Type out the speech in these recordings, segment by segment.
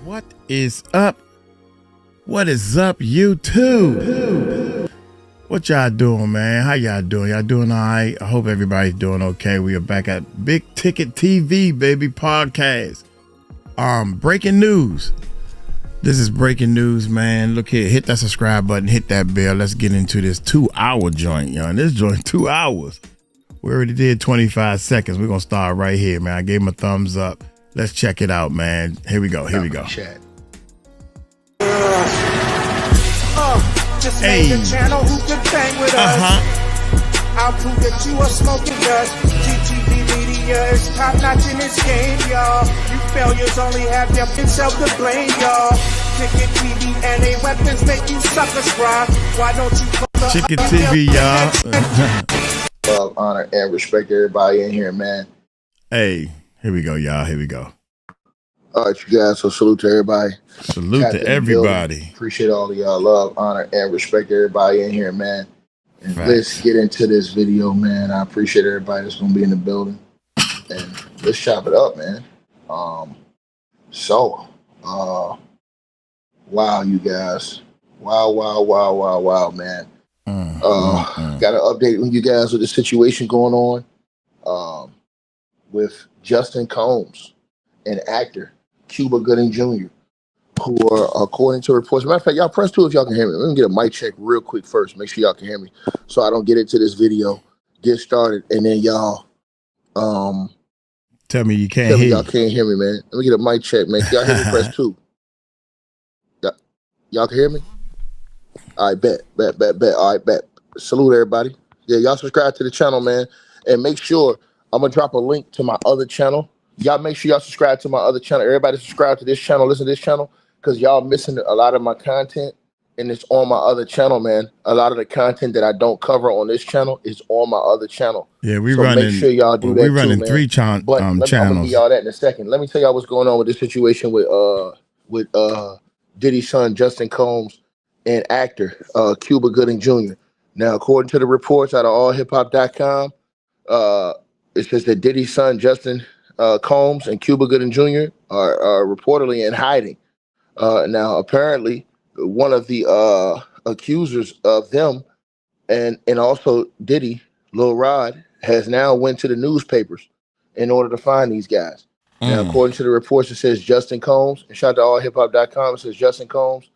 What is up? What is up, YouTube? What y'all doing, man? How y'all doing? Y'all doing all right? I hope everybody's doing okay. We are back at Big Ticket TV, baby, podcast. Breaking news. This is breaking news, man. Look here, hit that subscribe button, hit that bell. Let's get into this 2-hour joint, y'all. This joint 2 hours. We already did 25 seconds. We're gonna start right here, man. I gave him a thumbs up. Let's check it out, man. Here we go. Here we go. Chat. Just made a channel who can bang with us. I'll prove that you are smoking dust. GTV media is top notch in this game, y'all. You failures only have yourself to blame, y'all. Ticket TV and they weapons make you suckers cry. Why don't you call Chicken TV, y'all? Love, honor, and respect everybody in here, man. Hey, here we go, y'all. Here we go. All right, you guys. So salute to everybody. Salute Chat to in the everybody. building. Appreciate all of y'all. Love, honor, and respect everybody in here, man. And Facts. let's get into this video, man. I appreciate everybody that's gonna be in the building, and let's chop it up, man. Wow, you guys. Wow, man. Got an update on you guys with the situation going on with Justin Combs, an actor, Cuba Gooding Jr., who are, according to reports, matter of fact, y'all press 2 if y'all can hear me. Let me get a mic check real quick first. Make sure y'all can hear me so I don't get into this video, get started, and then y'all tell me you can't tell me hear y'all can't hear me, man. Let me get a mic check, man. If y'all hear me, press 2. Y'all can hear me? All right, bet. All right, bet. Salute everybody. Yeah, y'all subscribe to the channel, man. And make sure, I'm going to drop a link to my other channel. Y'all make sure y'all subscribe to my other channel. Everybody subscribe to this channel, listen to this channel, because y'all missing a lot of my content, and it's on my other channel, man. A lot of the content that I don't cover on this channel is on my other channel. Yeah, we so running. Make sure y'all do that we running too, man. 3 But I'm going to channels. give y'all that in a second. Let me tell y'all what's going on with this situation with Diddy's son, Justin Combs, and actor Cuba Gooding Jr. Now, according to the reports out of allhiphop.com, it says that Diddy's son, Justin Combs, and Cuba Gooding Jr. are reportedly in hiding. Now, apparently, one of the accusers of them and also Diddy, Lil Rod, has now went to the newspapers in order to find these guys. Now, according to the reports, it says Justin Combs, and shout out to allhiphop.com, it says Justin Combs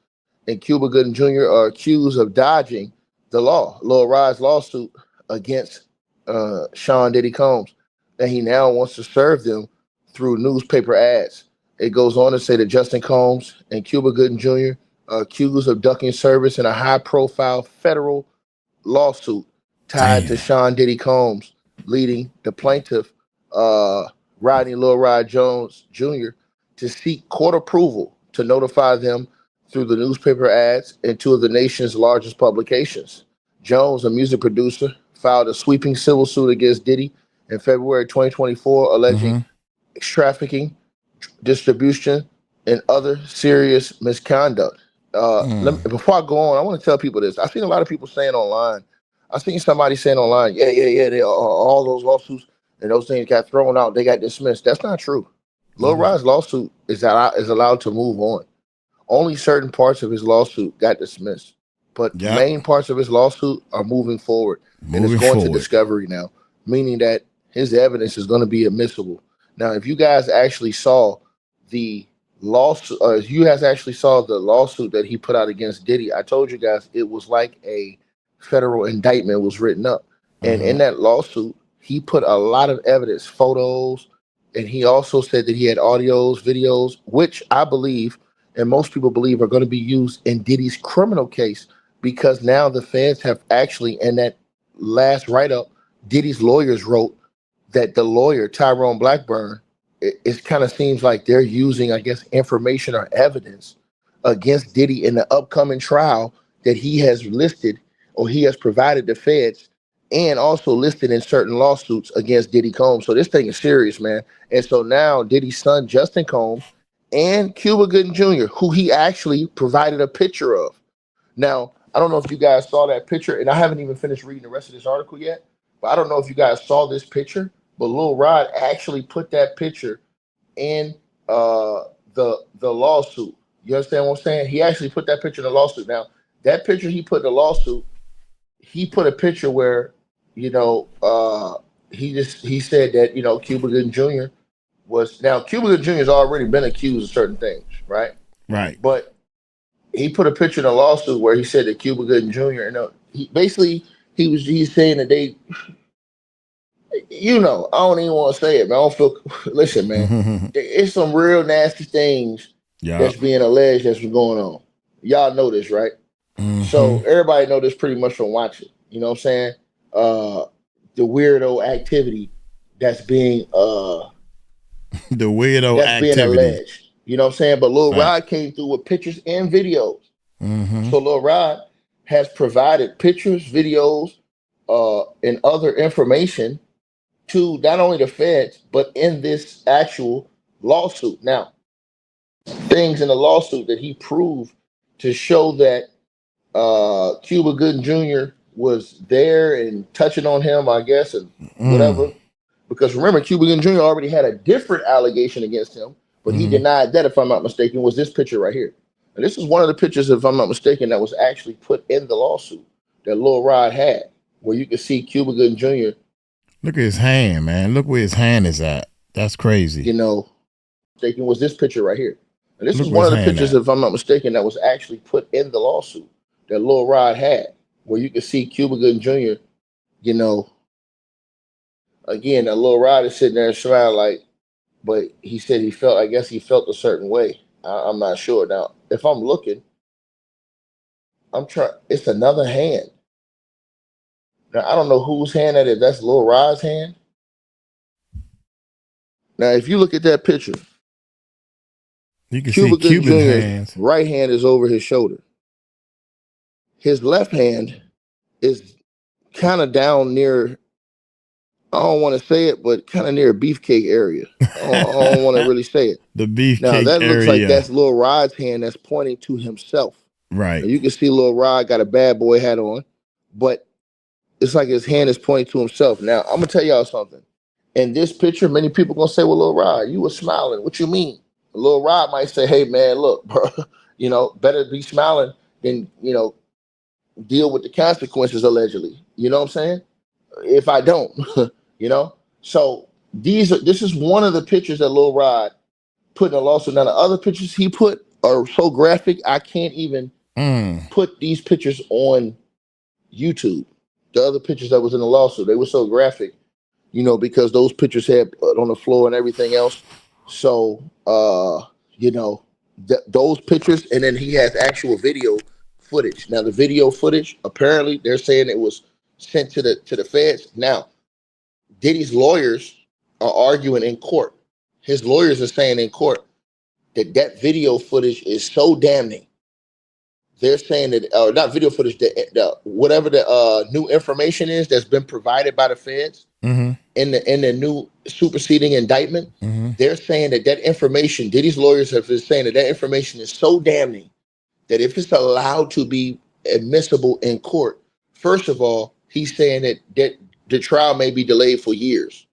and Cuba Gooding Jr. are accused of dodging the law, Lil Rod's lawsuit against Sean Diddy Combs, and he now wants to serve them through newspaper ads. It goes on to say that Justin Combs and Cuba Gooding Jr. are accused of ducking service in a high-profile federal lawsuit tied to Sean Diddy Combs, leading the plaintiff, Rodney Lil Rod Jones Jr., to seek court approval to notify them through the newspaper ads in 2 of the nation's largest publications. Jones, a music producer, filed a sweeping civil suit against Diddy in February 2024, alleging trafficking, distribution, and other serious misconduct. Before I go on, I want to tell people this. I've seen a lot of people saying online, somebody saying online, they all those lawsuits and those things got thrown out, they got dismissed. That's not true. Lil Rod's lawsuit is allowed to move on. Only certain parts of his lawsuit got dismissed, but main parts of his lawsuit are moving forward, and it's going to discovery now, meaning that his evidence is going to be admissible. Now, if you guys actually saw the lawsuit, that he put out against Diddy, I told you guys it was like a federal indictment was written up, and in that lawsuit, he put a lot of evidence, photos, and he also said that he had audios, videos, which I believe, and most people believe, are going to be used in Diddy's criminal case, because now the feds have actually, in that last write-up, Diddy's lawyers wrote that the lawyer, Tyrone Blackburn, it kind of seems like they're using, I guess, information or evidence against Diddy in the upcoming trial that he has listed, or he has provided the feds, and also listed in certain lawsuits against Diddy Combs. So this thing is serious, man. And so now Diddy's son, Justin Combs, and Cuba Gooding Jr., who he actually provided a picture of. Now, I don't know if you guys saw that picture, and I haven't even finished reading the rest of this article yet, but I don't know if you guys saw this picture, but Lil Rod actually put that picture in the lawsuit. You understand what I'm saying? He actually put that picture in the lawsuit. Now, that picture he put in the lawsuit, he put a picture where, he said that, Cuba Gooding Jr. Cuba Gooding Jr. has already been accused of certain things, right? Right. But he put a picture in a lawsuit where he said that Cuba Gooding Jr. He's saying that they, I don't even want to say it, man. I don't feel. Listen, man, it's some real nasty things that's being alleged that's been going on. Y'all know this, right? So everybody know this pretty much from watching. You know what I'm saying? The weirdo activity that's being being alleged. You know what I'm saying? But Lil Rod came through with pictures and videos. So Lil Rod has provided pictures, videos, and other information to not only the feds, but in this actual lawsuit. Now, things in the lawsuit that he proved to show that Cuba Gooding Jr. was there and touching on him, I guess, and whatever. Because remember, Cuba Gooding Jr. already had a different allegation against him, but he denied that, if I'm not mistaken, was this picture right here. And this is one of the pictures, if I'm not mistaken, that was actually put in the lawsuit that Lil Rod had, where you can see Cuba Gooding Jr. Look at his hand, man. Look where his hand is at. That's crazy. Mistaken, was this picture right here. And this is one of the pictures, if I'm not mistaken, that was actually put in the lawsuit that Lil Rod had, where you can see Cuba Gooding Jr., again, that Lil Rod is sitting there smiling but he said he felt a certain way. I'm not sure. Now, if I'm looking, it's another hand. Now, I don't know whose hand that is. That's Lil Rod's hand. Now, if you look at that picture, you can see Cuba's hands. Right hand is over his shoulder. His left hand is kind of down near, I don't want to say it, but kind of near a beefcake area. I don't want to really say it. The beefcake area. Now, that looks like that's Lil Rod's hand that's pointing to himself. Right. Now, you can see Lil Rod got a bad boy hat on, but it's like his hand is pointing to himself. Now, I'm going to tell y'all something. In this picture, many people going to say, well, Lil Rod, you were smiling. What you mean? Lil Rod might say, hey, man, look, bro, better be smiling than, deal with the consequences, allegedly. You know what I'm saying? If I don't, So this is one of the pictures that Lil Rod put in the lawsuit. Now, the other pictures he put are so graphic, I can't even put these pictures on YouTube. The other pictures that was in the lawsuit, they were so graphic, because those pictures had blood on the floor and everything else. So, those pictures, and then he has actual video footage. Now, the video footage, apparently, they're saying it was sent to the feds. Now, Diddy's lawyers are arguing in court. His lawyers are saying in court that video footage is so damning. They're saying that, not video footage, whatever the new information is that's been provided by the feds in the new superseding indictment, they're saying that information, Diddy's lawyers have been saying that information is so damning that if it's allowed to be admissible in court, first of all, he's saying that the trial may be delayed for years,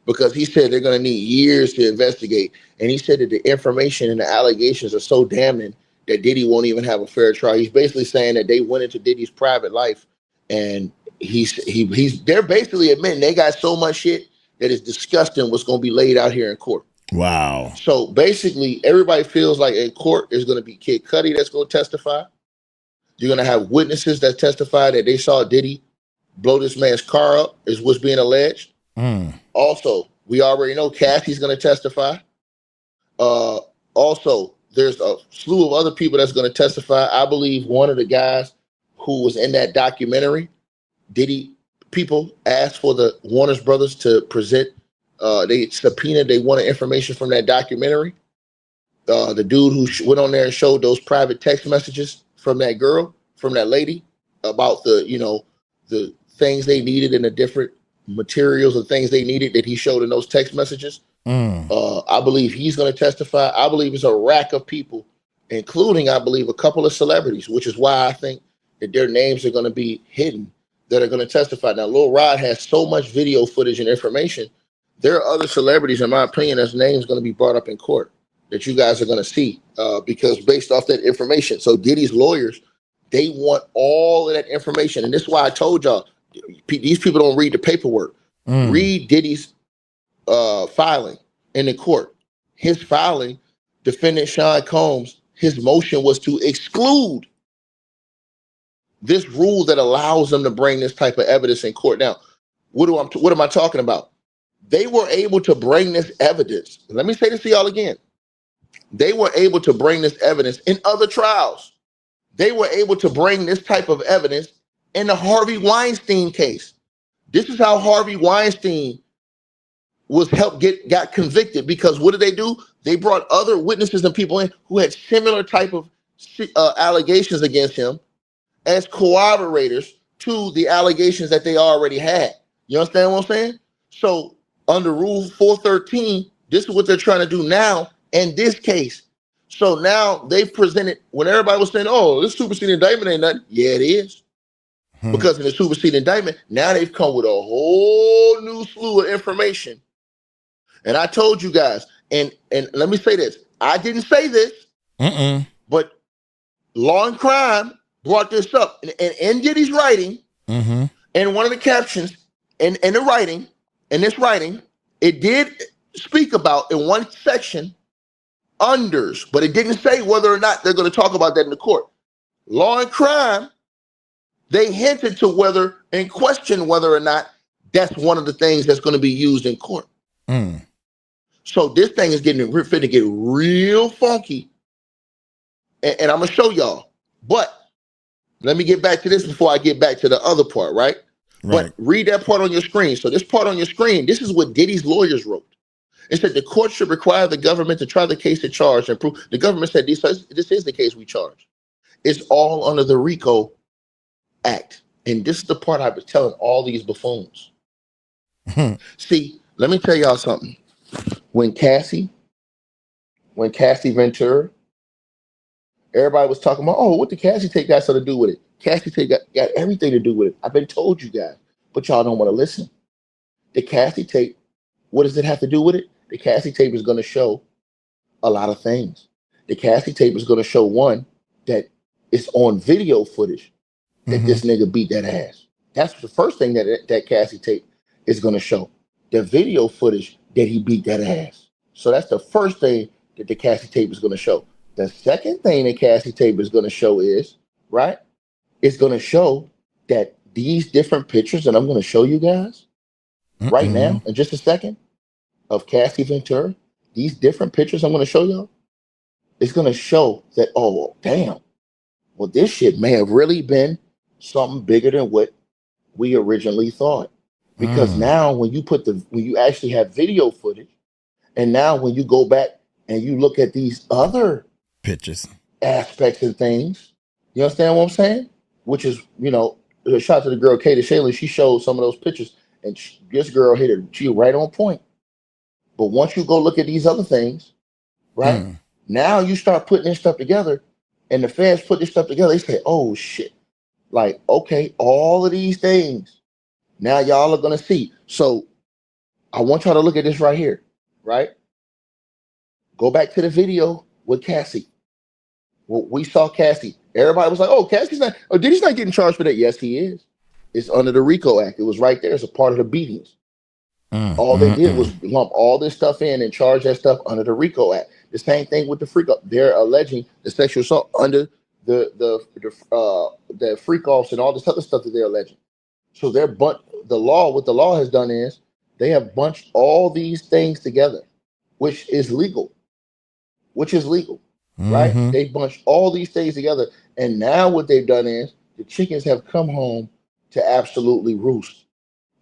because he said they're going to need years to investigate. And he said that the information and the allegations are so damning that Diddy won't even have a fair trial. He's basically saying that they went into Diddy's private life, and they're basically admitting they got so much shit that is disgusting what's going to be laid out here in court. Wow. So basically, everybody feels like in court there's going to be Kid Cudi that's going to testify. You're going to have witnesses that testify that they saw Diddy blow this man's car up, is what's being alleged. Also, we already know Cassie's going to testify. Also, there's a slew of other people that's going to testify. I believe one of the guys who was in that documentary, Diddy people asked for the Warner Brothers to present. They subpoenaed, they wanted information from that documentary. The dude who went on there and showed those private text messages from that girl, from that lady, about the things they needed and the different materials and things they needed that he showed in those text messages. I believe he's going to testify. I believe it's a rack of people, including, I believe, a couple of celebrities, which is why I think that their names are going to be hidden, that are going to testify. Now, Lil Rod has so much video footage and information. There are other celebrities, in my opinion, that's names going to be brought up in court. that you guys are going to see because based off that information. So Diddy's lawyers, they want all of that information. And this is why I told y'all, these people don't read the paperwork. Read Diddy's filing in the court. His filing, defendant Sean Combs, his motion was to exclude this rule that allows them to bring this type of evidence in court. Now, what am I talking about? They were able to bring this evidence. Let me say this to y'all again. They were able to bring this evidence in other trials. They were able to bring this type of evidence in the Harvey Weinstein case. This is how Harvey Weinstein got convicted, because what did they do? They brought other witnesses and people in who had similar type of allegations against him as corroborators to the allegations that they already had. You understand what I'm saying? So under Rule 413, this is what they're trying to do now in this case. So now they've presented, when everybody was saying, oh, this superseding indictment ain't nothing. Yeah, it is. Because in the superseding indictment, now they've come with a whole new slew of information. And I told you guys, and let me say this. I didn't say this, but Law and Crime brought this up. And in Diddy's writing, and one of the captions in this writing, it did speak about in one section unders, but it didn't say whether or not they're going to talk about that in the court. Law and Crime, they hinted to whether and question whether or not that's one of the things that's going to be used in court. So this thing is fit to get real funky, and I'm gonna show y'all. But let me get back to this before I get back to the other part, right? But read that part on your screen. So this part on your screen, this is what Diddy's lawyers wrote. It said the court should require the government to try the case at charge and prove. The government said this is the case we charge. It's all under the RICO Act, and this is the part I was telling all these buffoons. See, let me tell y'all something. When Cassie Ventura, everybody was talking about, oh, what did Cassie tape got something to do with it? Cassie tape got everything to do with it. I've been told you guys, but y'all don't want to listen. The Cassie tape, what does it have to do with it? The Cassie tape is going to show a lot of things. The Cassie tape is going to show, one, that it's on video footage that this nigga beat that ass. That's the first thing that Cassie tape is going to show. The video footage that he beat that ass. So that's the first thing that the Cassie tape is going to show. The second thing the Cassie tape is going to show is, right? It's going to show that these different pictures that I'm going to show you guys right now in just a second of Cassie Ventura, these different pictures I'm going to show y'all, it's going to show that, oh, damn, well, this shit may have really been something bigger than what we originally thought. Because now when you actually have video footage, and now when you go back and you look at these other pictures, aspects and things, you understand what I'm saying? Which is, a shout to the girl 𝗗𝗢𝗡𝗓. She showed some of those pictures, and this girl hit her. She right on point. But once you go look at these other things, right? Now you start putting this stuff together, and the fans put this stuff together. They say, oh shit, like, okay, all of these things. Now y'all are going to see. So I want y'all to look at this right here, right? Go back to the video with Cassie. Well, we saw Cassie. Everybody was like, oh, Diddy's not getting charged for that. Yes, he is. It's under the RICO Act. It was right there. It's a part of the beatings. All they did was lump all this stuff in and charge that stuff under the RICO Act. The same thing with the freak off. They're alleging the sexual assault under the freak offs and all this other stuff that they're alleging. So what the law has done is they have bunched all these things together, which is legal, right? They bunched all these things together. And now what they've done is the chickens have come home to absolutely roost.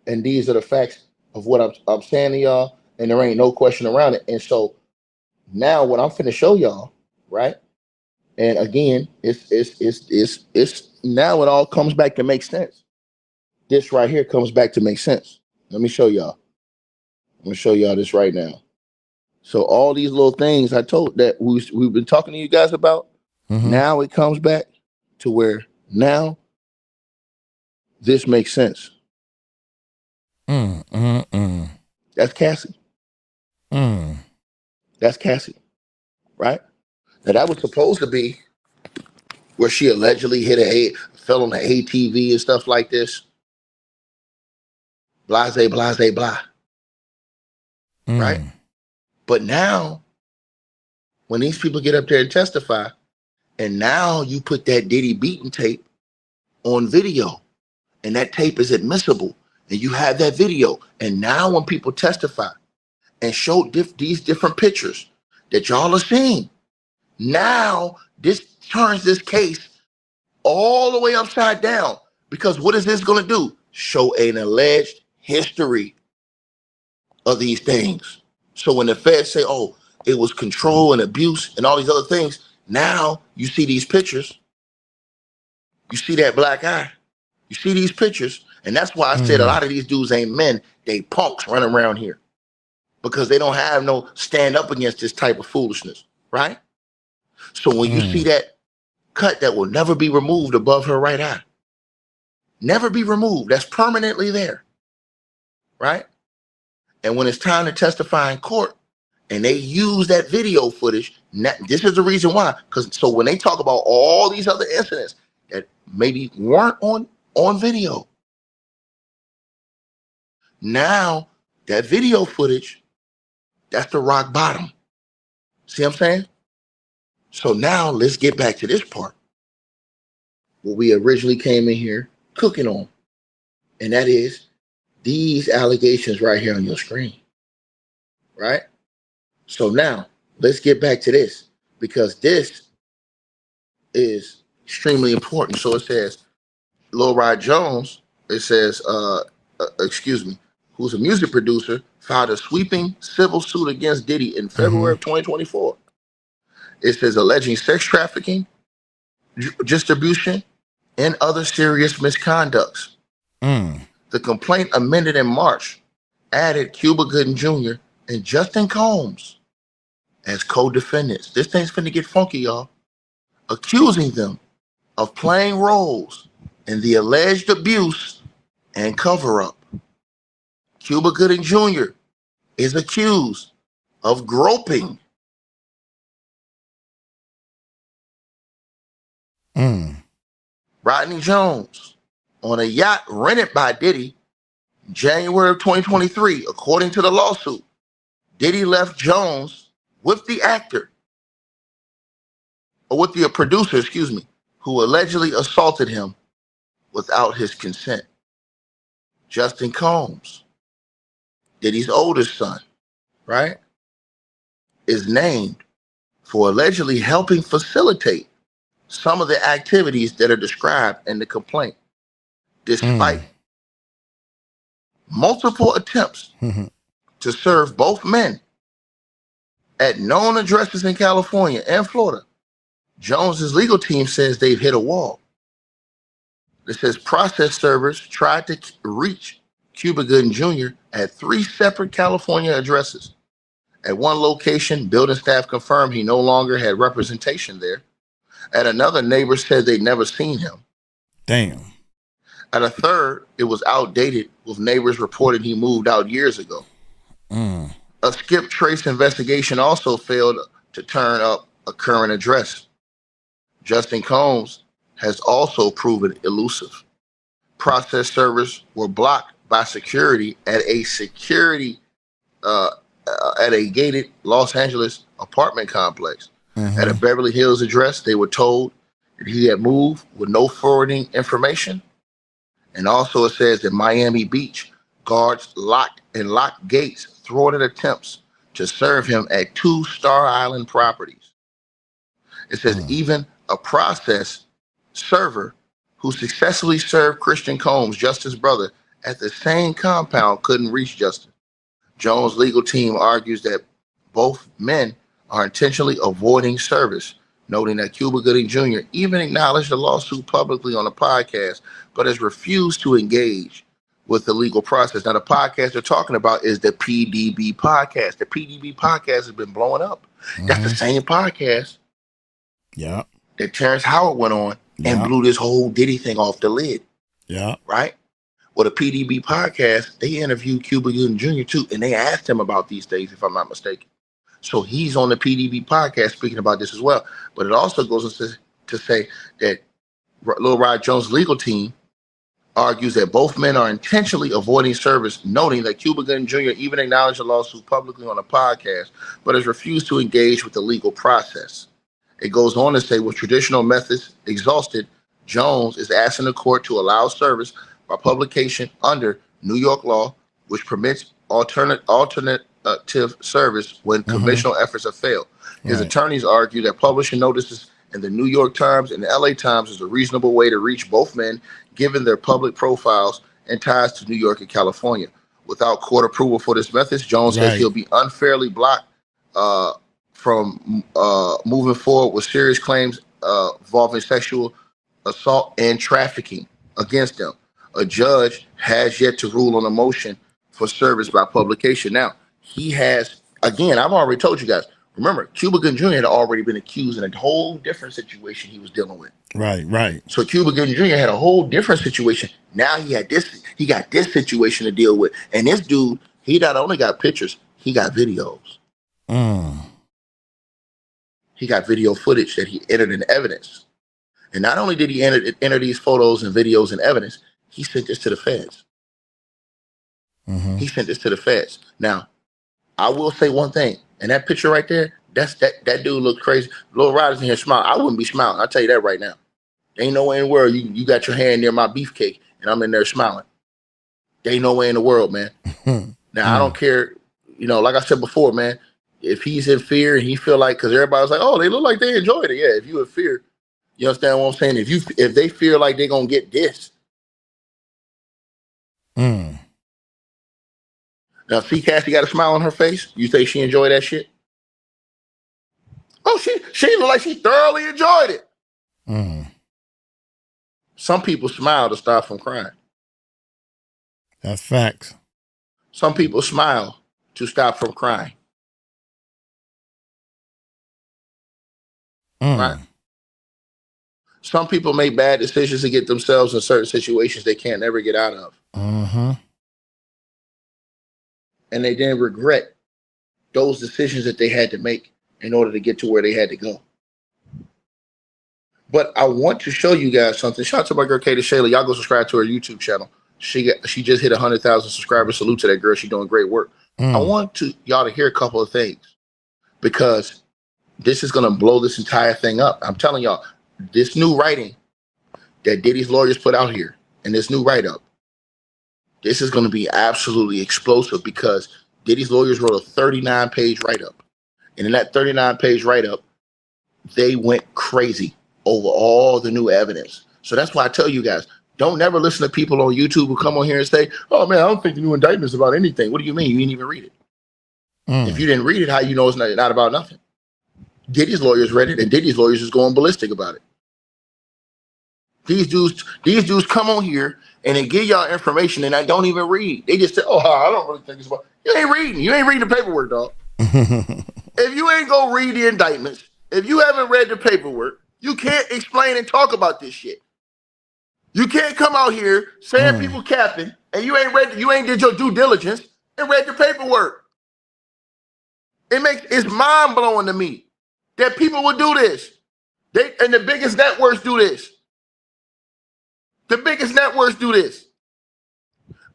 And these are the facts of what I'm saying to y'all. And there ain't no question around it. And so now what I'm finna show y'all, right? And again, it's now it all comes back to make sense. This right here comes back to make sense. Let me show y'all. I'm going to show y'all this right now. So all these little things I told that we've been talking to you guys about, now it comes back to where now this makes sense. That's Cassie. That's Cassie. right? Now that was supposed to be where she allegedly fell on the ATV and stuff like this. Blase, blase, blah. Right? But now, when these people get up there and testify, and now you put that Diddy beating tape on video, and that tape is admissible, and you have that video, and now when people testify and show these different pictures that y'all are seeing, now this turns this case all the way upside down, because what is this going to do? Show an alleged history of these things. So when the feds say, oh, it was control and abuse and all these other things, now you see these pictures, you see that black eye, you see these pictures, and that's why I said a lot of these dudes ain't men, they punks running around here, because they don't have no stand up against this type of foolishness, right? So when you see that cut that will never be removed above her right eye, never be removed, that's permanently there, right? And when it's time to testify in court and they use that video footage, this is the reason why. Because so when they talk about all these other incidents that maybe weren't on video, now that video footage, that's the rock bottom. See what I'm saying? So now let's get back to this part, what we originally came in here cooking on. And that is these allegations right here on your screen, right? So now let's get back to this, because this is extremely important. So it says Lil Rod Jones, it says, who's a music producer, filed a sweeping civil suit against Diddy in February of 2024. It says alleging sex trafficking, distribution, and other serious misconducts. The complaint, amended in March, added Cuba Gooding Jr. and Justin Combs as co-defendants. This thing's finna get funky, y'all. Accusing them of playing roles in the alleged abuse and cover-up. Cuba Gooding Jr. is accused of groping Rodney Jones on a yacht rented by Diddy in January of 2023. According to the lawsuit, Diddy left Jones with the producer, who allegedly assaulted him without his consent. Justin Combs, Diddy's oldest son, right, is named for allegedly helping facilitate some of the activities that are described in the complaint, despite multiple attempts to serve both men at known addresses in California and Florida. Jones's legal team says they've hit a wall. It says process servers tried to reach Cuba Gooding Jr. at 3 separate California addresses. At one location, building staff confirmed he no longer had representation there. At another, neighbors said they'd never seen him. Damn. At a third, it was outdated, with neighbors reporting he moved out years ago. A skip trace investigation also failed to turn up a current address. Justin Combs has also proven elusive. Process servers were blocked by security at a gated Los Angeles apartment complex. At a Beverly Hills address, they were told that he had moved with no forwarding information. And also it says that Miami Beach guards locked gates, thwarted attempts to serve him at 2 Star Island properties. It says even a process server who successfully served Christian Combs, Justin's brother, at the same compound couldn't reach Justin. Jones' legal team argues that both men are intentionally avoiding service, noting that Cuba Gooding Jr. even acknowledged the lawsuit publicly on a podcast, but has refused to engage with the legal process. Now, the podcast they're talking about is the PDB podcast. The PDB podcast has been blowing up. That's the same podcast that Terrence Howard went on and blew this whole Diddy thing off the lid. Right? Well, the PDB podcast, they interviewed Cuba Gooding Jr. too, and they asked him about these things, if I'm not mistaken. So he's on the PDB podcast speaking about this as well. But it also goes to say that Lil Rod Jones' legal team argues that both men are intentionally avoiding service, noting that Cuba Gooding Jr. even acknowledged the lawsuit publicly on a podcast, but has refused to engage with the legal process. It goes on to say, with traditional methods exhausted, Jones is asking the court to allow service by publication under New York law, which permits alternative service when conventional efforts have failed. His attorneys argue that publishing notices in the New York Times and the LA Times is a reasonable way to reach both men, given their public profiles and ties to New York and California. Without court approval for this method, Jones says he'll be unfairly blocked from moving forward with serious claims involving sexual assault and trafficking against them. A judge has yet to rule on a motion for service by publication. Now, he has, again, I've already told you guys, remember, Cuba Gooding Jr. had already been accused in a whole different situation he was dealing with. Right. So Cuba Gooding Jr. had a whole different situation. Now he got this situation to deal with. And this dude, he not only got pictures, he got videos. He got video footage that he entered in evidence. And not only did he enter these photos and videos and evidence, he sent this to the feds. He sent this to the feds. Now, I will say one thing. And that picture right there, that dude looks crazy. Lil Rod is in here smiling. I wouldn't be smiling. I'll tell you that right now. There ain't no way in the world you got your hand near my beefcake and I'm in there smiling. There ain't no way in the world, man. Now, I don't care. You know, like I said before, man, if he's in fear and he feel like, because everybody's like, oh, they look like they enjoyed it. Yeah, if you in fear, you understand what I'm saying? If they feel like they're going to get this. Now, see, Cassie got a smile on her face. You think she enjoyed that shit? Oh, she looked like she thoroughly enjoyed it. Some people smile to stop from crying. That's facts. Some people smile to stop from crying. Right? Some people make bad decisions to get themselves in certain situations they can't ever get out of. And they then regret those decisions that they had to make in order to get to where they had to go. But I want to show you guys something. Shout out to my girl, 𝗗𝗢𝗡𝗞𝗦. Y'all go subscribe to her YouTube channel. She just hit 100,000 subscribers. Salute to that girl. She's doing great work. I want y'all to hear a couple of things because this is going to blow this entire thing up. I'm telling y'all, this new writing that Diddy's lawyers put out here and this new write-up, this is going to be absolutely explosive because Diddy's lawyers wrote a 39-page write-up. And in that 39-page write-up, they went crazy over all the new evidence. So that's why I tell you guys, don't never listen to people on YouTube who come on here and say, oh, man, I don't think the new indictment's about anything. What do you mean? You didn't even read it. If you didn't read it, how you know it's not about nothing? Diddy's lawyers read it, and Diddy's lawyers is going ballistic about it. These dudes come on here and they give y'all information and I don't even read. They just say, oh, I don't really think it's about. You ain't reading. You ain't reading the paperwork, dog. If you ain't go read the indictments, if you haven't read the paperwork, you can't explain and talk about this shit. You can't come out here saying people capping and you ain't did your due diligence and read the paperwork. It's mind blowing to me that people would do this. And the biggest networks do this. The biggest networks do this.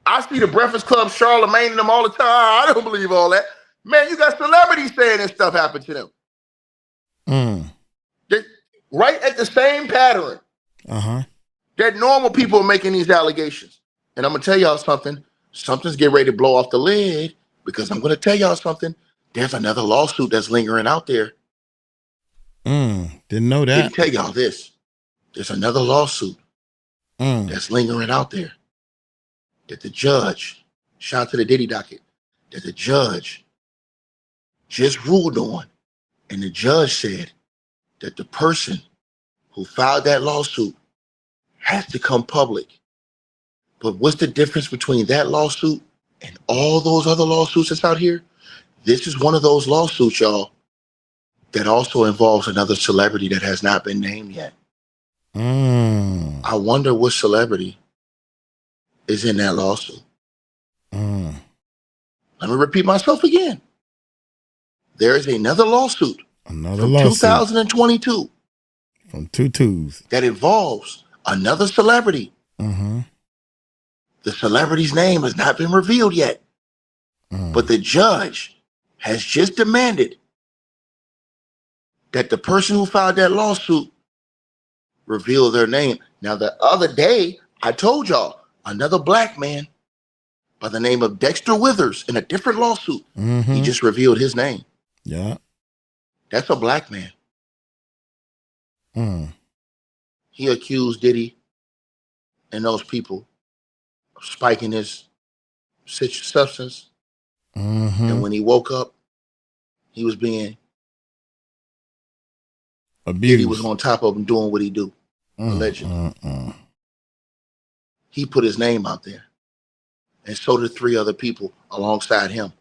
I see the Breakfast Club, Charlamagne and them all the time. I don't believe all that. Man, you got celebrities saying this stuff happened to them. Right at the same pattern that normal people are making these allegations. And I'm going to tell y'all something. Something's getting ready to blow off the lid because I'm going to tell y'all something. There's another lawsuit that's lingering out there. Didn't know that. Let me tell y'all this. There's another lawsuit that's lingering out there that the judge, shout out to the Diddy docket, that the judge just ruled on. And the judge said that the person who filed that lawsuit has to come public. But what's the difference between that lawsuit and all those other lawsuits that's out here? This is one of those lawsuits, y'all, that also involves another celebrity that has not been named yet. I wonder what celebrity is in that lawsuit. Let me repeat myself again. There is another lawsuit Another from lawsuit 2022 from two twos. that involves another celebrity. The celebrity's name has not been revealed yet, but the judge has just demanded that the person who filed that lawsuit reveal their name. Now, the other day, I told y'all, another black man by the name of Dexter Withers in a different lawsuit, he just revealed his name. Yeah. That's a black man. He accused Diddy and those people of spiking his substance. And when he woke up, he was being abused. Diddy was on top of him doing what he do, allegedly. He put his name out there. And so did 3 other people alongside him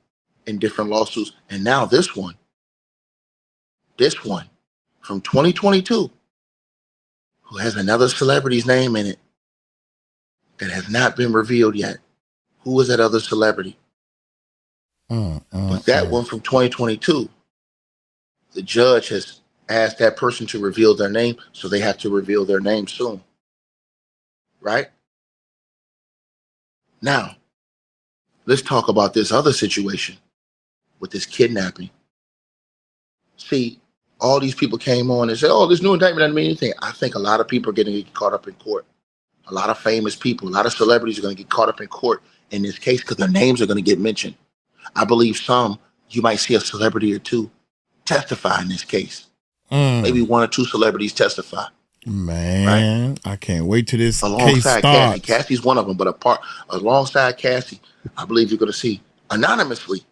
in different lawsuits. And now this one from 2022, who has another celebrity's name in it that has not been revealed yet. Who is that other celebrity? But that one from 2022, the judge has asked that person to reveal their name, so they have to reveal their name soon. Right? Now, let's talk about this other situation with this kidnapping. See, all these people came on and said, oh, this new indictment doesn't mean anything. I think a lot of people are going to get caught up in court. A lot of famous people, a lot of celebrities are going to get caught up in court in this case because their names are going to get mentioned. I believe you might see a celebrity or 2 testify in this case. Maybe 1 or 2 celebrities testify. Man, right? I can't wait till this alongside case starts. Cassie. Cassie's one of them, but alongside Cassie, I believe you're going to see anonymously.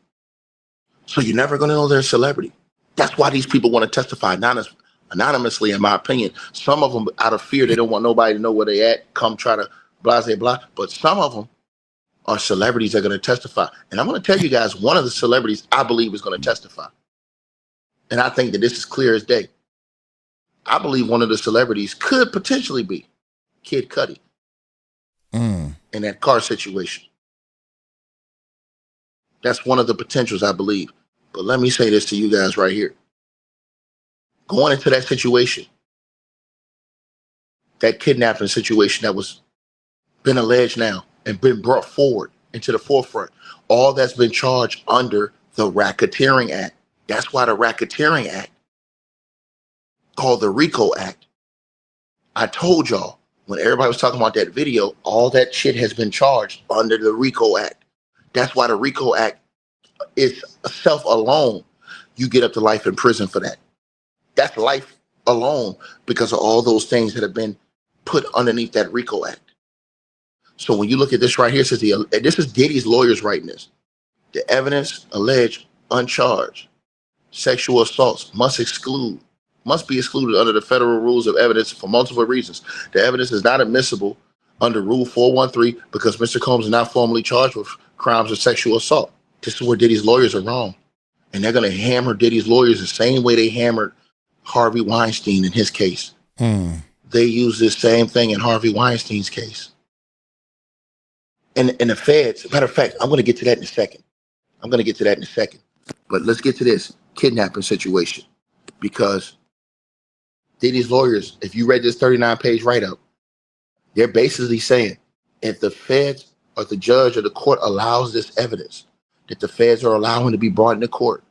So you're never going to know they're a celebrity. That's why these people want to testify anonymously, in my opinion. Some of them, out of fear, they don't want nobody to know where they at, come try to blah, blah, blah. But some of them are celebrities that are going to testify. And I'm going to tell you guys, one of the celebrities I believe is going to testify. And I think that this is clear as day. I believe one of the celebrities could potentially be Kid Cudi in that car situation. That's one of the potentials, I believe. But let me say this to you guys right here. Going into that situation, that kidnapping situation that was been alleged now and been brought forward into the forefront, all that's been charged under the Racketeering Act. That's why the Racketeering Act, called the RICO Act, I told y'all when everybody was talking about that video, all that shit has been charged under the RICO Act. That's why the RICO Act is self alone. You get up to life in prison for that. That's life alone because of all those things that have been put underneath that RICO Act. So when you look at this right here, it says this is Diddy's lawyers writing this. The evidence alleged uncharged sexual assaults must be excluded under the federal rules of evidence for multiple reasons. The evidence is not admissible under Rule 413 because Mr. Combs is not formally charged with crimes of sexual assault. This is where Diddy's lawyers are wrong. And they're going to hammer Diddy's lawyers the same way they hammered Harvey Weinstein in his case. They use this same thing in Harvey Weinstein's case. And the feds, matter of fact, I'm going to get to that in a second. But let's get to this kidnapping situation. Because Diddy's lawyers, if you read this 39-page write-up, they're basically saying if the feds or the judge or the court allows this evidence that the feds are allowing to be brought into court,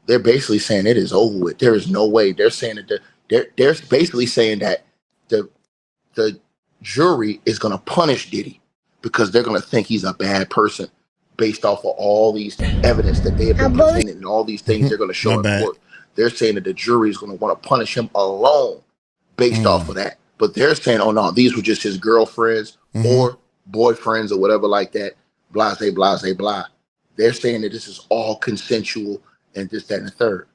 they're basically saying it is over with. There is no way. They're saying that they're basically saying that the jury is going to punish Diddy because they're going to think he's a bad person based off of all these evidence that they have been presented and all these things they're going to show in court. They're saying that the jury is going to want to punish him alone based off of that. But they're saying, oh no, these were just his girlfriends or boyfriends or whatever like that. Blase, blase, blah. They're saying that this is all consensual and this, that, and the third.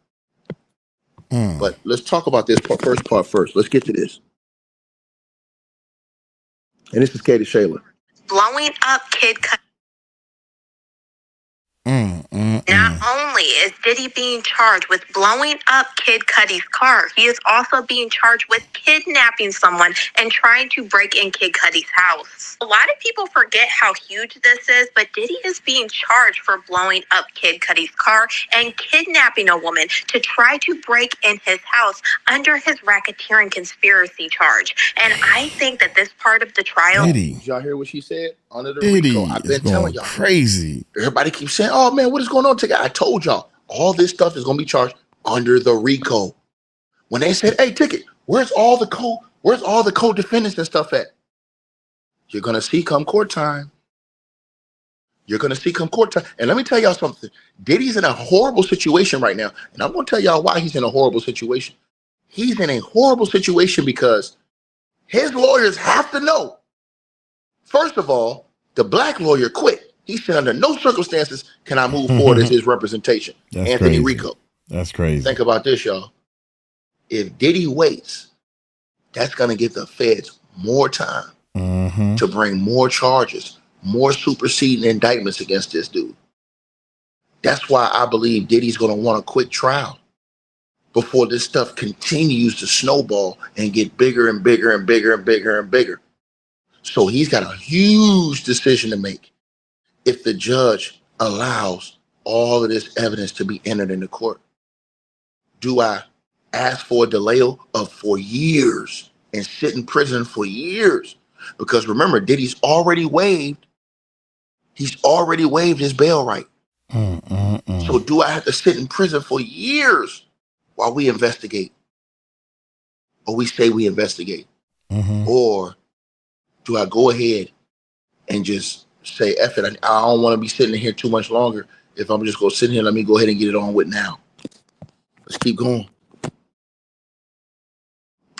But let's talk about this first part first. Let's get to this. And this is Katie Shayla. Blowing up Kid Cudi. Not only is Diddy being charged with blowing up Kid Cudi's car, he is also being charged with kidnapping someone and trying to break in Kid Cudi's house. A lot of people forget how huge this is, but Diddy is being charged for blowing up Kid Cudi's car and kidnapping a woman to try to break in his house under his racketeering conspiracy charge. And I think that this part of the trial... Diddy. Did y'all hear what she said? Under the Diddy RICO. I've been telling y'all. crazy. Everybody keeps saying, oh man, what is going on today? I told y'all, all this stuff is going to be charged under the RICO. When they said, hey, Ticket, where's all the co-defendants and stuff at? You're going to see come court time. You're going to see come court time. And let me tell y'all something. Diddy's in a horrible situation right now. And I'm going to tell y'all why he's in a horrible situation. He's in a horrible situation because his lawyers have to know. First of all, the black lawyer quit. He said, under no circumstances can I move forward as his representation. That's Anthony crazy. Rico. That's crazy. Think about this, y'all. If Diddy waits, that's going to give the feds more time to bring more charges, more superseding indictments against this dude. That's why I believe Diddy's going to want a quick trial before this stuff continues to snowball and get bigger and bigger and bigger and bigger and bigger. So he's got a huge decision to make. If the judge allows all of this evidence to be entered into court, do I ask for a delay of for years and sit in prison for years? Because remember, Diddy's already waived. He's already waived his bail right. So do I have to sit in prison for years while we investigate? Or we say we investigate? Or do I go ahead and just say, F it, I don't want to be sitting here too much longer. If I'm just going to sit here, let me go ahead and get it on with now. Let's keep going.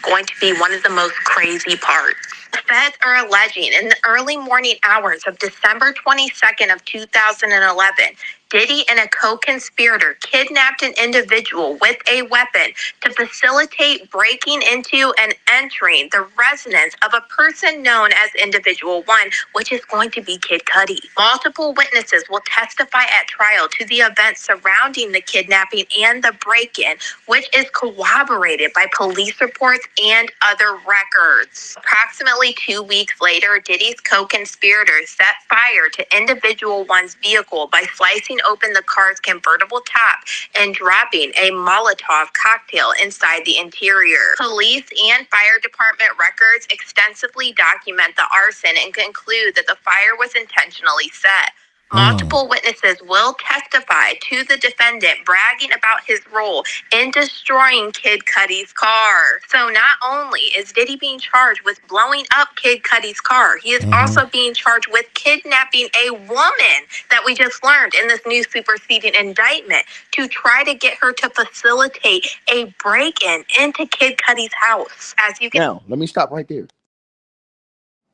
Going to be one of the most crazy parts. The feds are alleging in the early morning hours of December 22nd of 2011, Diddy and a co-conspirator kidnapped an individual with a weapon to facilitate breaking into and entering the residence of a person known as Individual 1, which is going to be Kid Cudi. Multiple witnesses will testify at trial to the events surrounding the kidnapping and the break-in, which is corroborated by police reports and other records. Approximately 2 weeks later, Diddy's co-conspirators set fire to Individual 1's vehicle by slicing open the car's convertible top and dropping a Molotov cocktail inside the interior. Police and fire department records extensively document the arson and conclude that the fire was intentionally set. Multiple witnesses will testify to the defendant bragging about his role in destroying Kid Cudi's car. So not only is Diddy being charged with blowing up Kid Cudi's car, he is also being charged with kidnapping a woman that we just learned in this new superseding indictment to try to get her to facilitate a break-in into Kid Cudi's house. As you can Now, let me stop right there.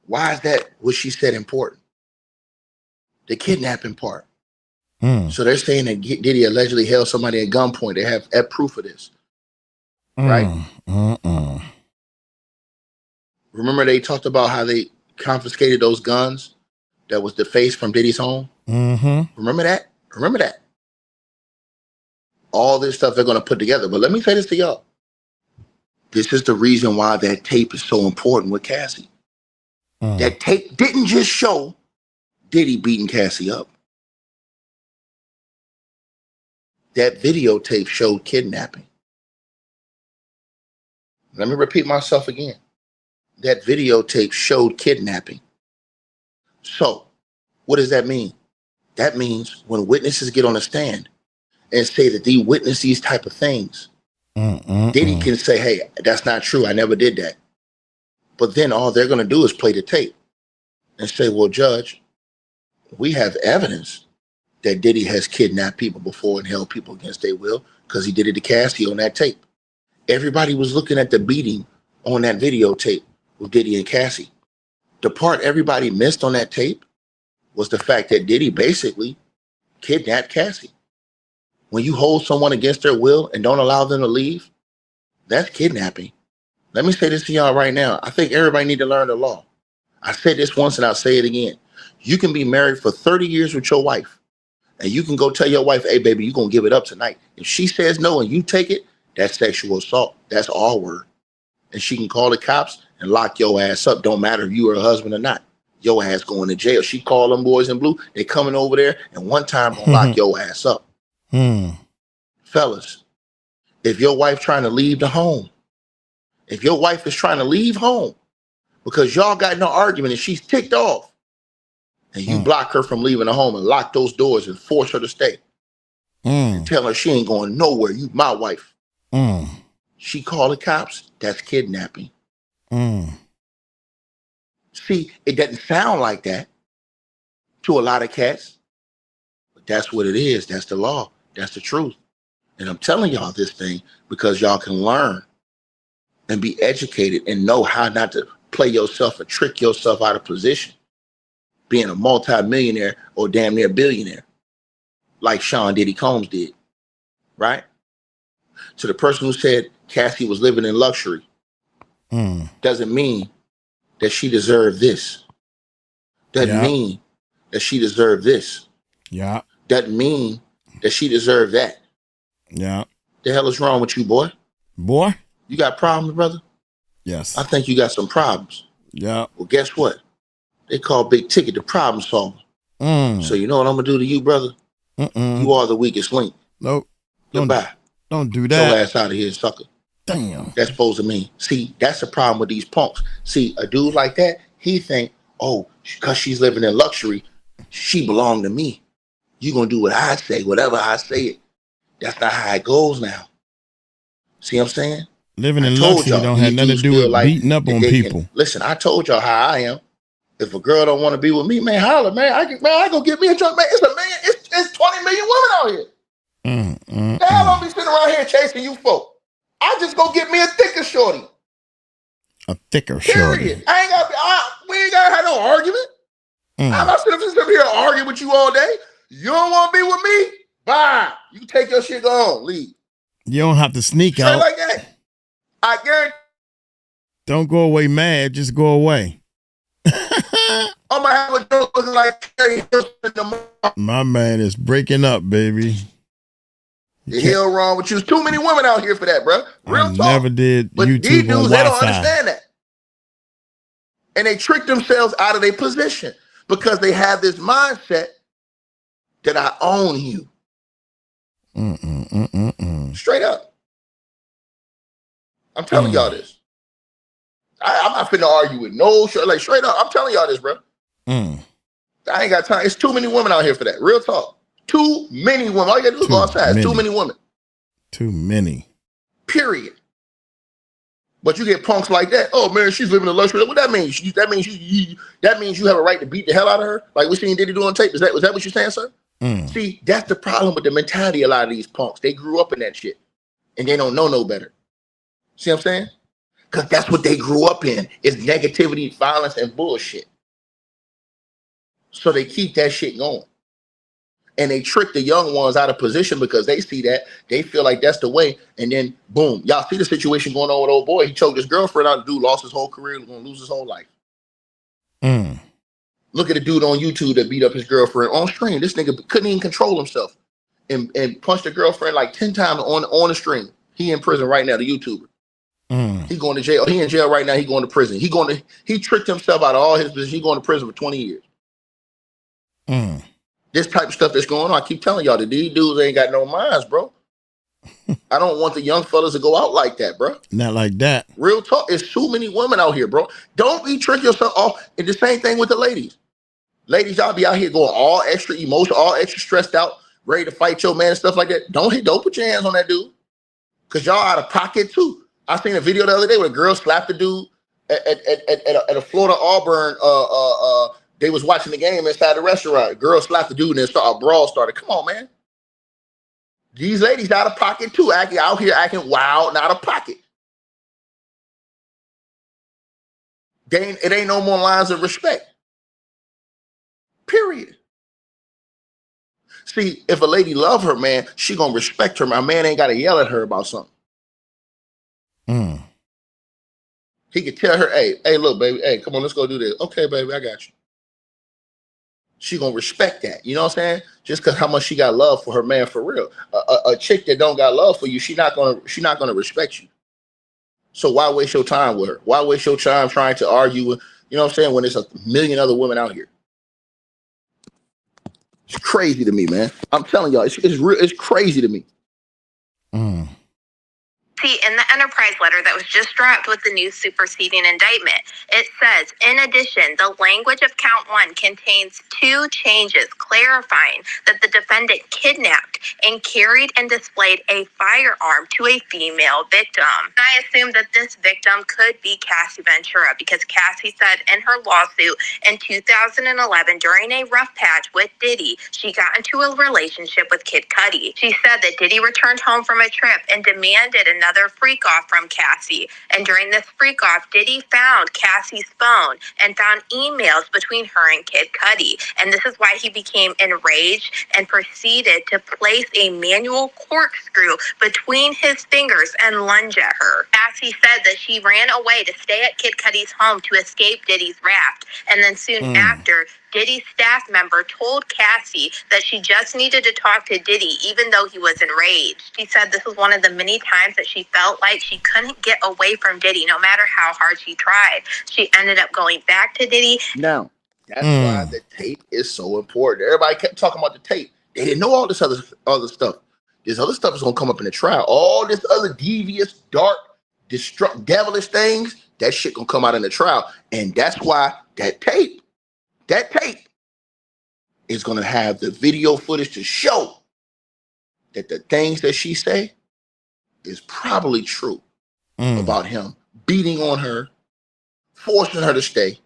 Why is that what she said important? The kidnapping part. So they're saying that Diddy allegedly held somebody at gunpoint. They have proof of this. Right? Remember they talked about how they confiscated those guns that was defaced from Diddy's home? Remember that? Remember that? All this stuff they're going to put together. But let me say this to y'all. This is the reason why that tape is so important with Cassie. That tape didn't just show Diddy beating Cassie up. That videotape showed kidnapping. Let me repeat myself again. That videotape showed kidnapping. So, what does that mean? That means when witnesses get on the stand and say that they witness these type of things, Diddy can say, hey, that's not true. I never did that. But then all they're going to do is play the tape and say, well, Judge, we have evidence that Diddy has kidnapped people before and held people against their will because he did it to Cassie on that tape. Everybody was looking at the beating on that videotape with Diddy and Cassie. The part everybody missed on that tape was the fact that Diddy basically kidnapped Cassie. When you hold someone against their will and don't allow them to leave, that's kidnapping. Let me say this to y'all right now. I think everybody need to learn the law. I said this once and I'll say it again. You can be married for 30 years with your wife And you can go tell your wife, hey, baby, you're going to give it up tonight. If she says no and you take it, that's sexual assault. That's all word. And she can call the cops and lock your ass up. Don't matter if you are a husband or not. Your ass going to jail. She call them boys in blue. They coming over there and one time gonna lock your ass up. Fellas, if your wife trying to leave the home, if your wife is trying to leave home because y'all got in an argument and she's ticked off and you block her from leaving the home and lock those doors and force her to stay and tell her she ain't going nowhere, you my wife. She call the cops, that's kidnapping. See, it doesn't sound like that to a lot of cats, but that's what it is. That's the law. That's the truth. And I'm telling y'all this thing because y'all can learn and be educated and know how not to play yourself and trick yourself out of position, being a multi-millionaire or damn near billionaire, like Diddy Combs did, right? To the person who said Cassie was living in luxury, doesn't mean that she deserved this. Doesn't mean that she deserved this. Doesn't mean that she deserved that. The hell is wrong with you, boy? Boy? You got problems, brother? Yes. I think you got some problems. Yeah. Well, guess what? They call Big Ticket the problem solver. So you know what I'm going to do to you, brother? You are the weakest link. Nope. Goodbye. Don't do Get that. your ass out of here, sucker. Damn. That's supposed to mean. See, that's the problem with these punks. See, a dude like that, he think, oh, because she's living in luxury, she belong to me. You going to do what I say, whatever I say it. That's not how it goes now. See what I'm saying? Living in luxury don't have nothing to do with beating up on people. Listen, I told y'all how I am. If a girl don't want to be with me, man, holler, man. I go get me a joint, man. It's 20 million women out here. The hell don't be sitting around here chasing you folk. I just go get me a thicker shorty. A thicker shorty. Period. We ain't gotta have no argument. I'm not sitting up here arguing with you all day. You don't want to be with me? Bye. You take your shit, go on, leave. You don't have to sneak straight out like that. I guarantee. Don't go away mad. Just go away. I'm gonna have a joke looking like Terry Hilton. My man is breaking up, baby. The hell wrong with you? There's too many women out here for that, bro. Real talk. Never did but YouTube these dudes, on they don't Wi-Fi. understand that. And they trick themselves out of their position because they have this mindset that I own you. Straight up. I'm telling y'all this. I'm not finna argue with no shit. Like, straight up, I'm telling y'all this, bro. I ain't got time. It's too many women out here for that. Real talk. Too many women. All you gotta do is go outside. It's too many women. Too many. Period. But you get punks like that. Oh man, she's living in luxury. What that means? That means you have a right to beat the hell out of her, like we seen Diddy do on tape. Was that what you're saying, sir? See, that's the problem with the mentality of a lot of these punks. They grew up in that shit, and they don't know no better. See what I'm saying? Because that's what they grew up in, is negativity, violence, and bullshit. So they keep that shit going. And they trick the young ones out of position because they see that. They feel like that's the way. And then, boom. Y'all see the situation going on with old boy. He choked his girlfriend out. The dude lost his whole career. He's going to lose his whole life. Look at the dude on YouTube that beat up his girlfriend on stream. This nigga couldn't even control himself and punched a girlfriend like 10 times on the stream. He in prison right now, the YouTuber. He going to jail. He in jail right now. He going to prison. He tricked himself out of all his business. He going to prison for 20 years. This type of stuff that's going on, I keep telling y'all that these dudes ain't got no minds, bro. I don't want the young fellas to go out like that, bro. Not like that. Real talk. There's too many women out here, bro. Don't be tricking yourself off. And the same thing with the ladies. Ladies, y'all be out here going all extra emotional, all extra stressed out, ready to fight your man and stuff like that. Don't put your hands on that dude. Because y'all out of pocket too. I seen a video the other day where a girl slapped a dude at a Florida Auburn. They was watching the game inside the restaurant. A girl slapped the dude and then a brawl started. Come on, man. These ladies out of pocket too, out here acting wild and out of pocket. It ain't no more lines of respect. Period. See, if a lady love her man, she gonna respect her. My man ain't gotta yell at her about something. He could tell her, hey, look, baby, hey, come on, let's go do this. Okay, baby, I got you. she gonna respect that. You know what I'm saying? Just because how much she got love for her man for real. A chick that don't got love for you, she not gonna respect you. So why waste your time with her? Why waste your time trying to argue with, you know what I'm saying, when there's a million other women out here? It's crazy to me, man. I'm telling y'all, it's real. It's crazy to me. See, in the Enterprise letter that was just dropped with the new superseding indictment, it says, in addition, the language of count 1 contains 2 changes clarifying that the defendant kidnapped and carried and displayed a firearm to a female victim. And I assume that this victim could be Cassie Ventura because Cassie said in her lawsuit in 2011 during a rough patch with Diddy, she got into a relationship with Kid Cudi. She said that Diddy returned home from a trip and demanded another freak off from Cassie. And during this freak off, Diddy found Cassie's phone and found emails between her and Kid Cudi. And this is why he became enraged and proceeded to place a manual corkscrew between his fingers and lunge at her. Cassie said that she ran away to stay at Kid Cudi's home to escape Diddy's wrath. And then soon after, Diddy's staff member told Cassie that she just needed to talk to Diddy even though he was enraged. She said this was one of the many times that she felt like she couldn't get away from Diddy no matter how hard she tried. She ended up going back to Diddy. Now, that's why the tape is so important. Everybody kept talking about the tape. They didn't know all this other stuff. This other stuff is going to come up in the trial. All this other devious, dark, devilish things, that shit going to come out in the trial. And that's why that tape is going to have the video footage to show that the things that she say is probably true about him beating on her, forcing her to stay,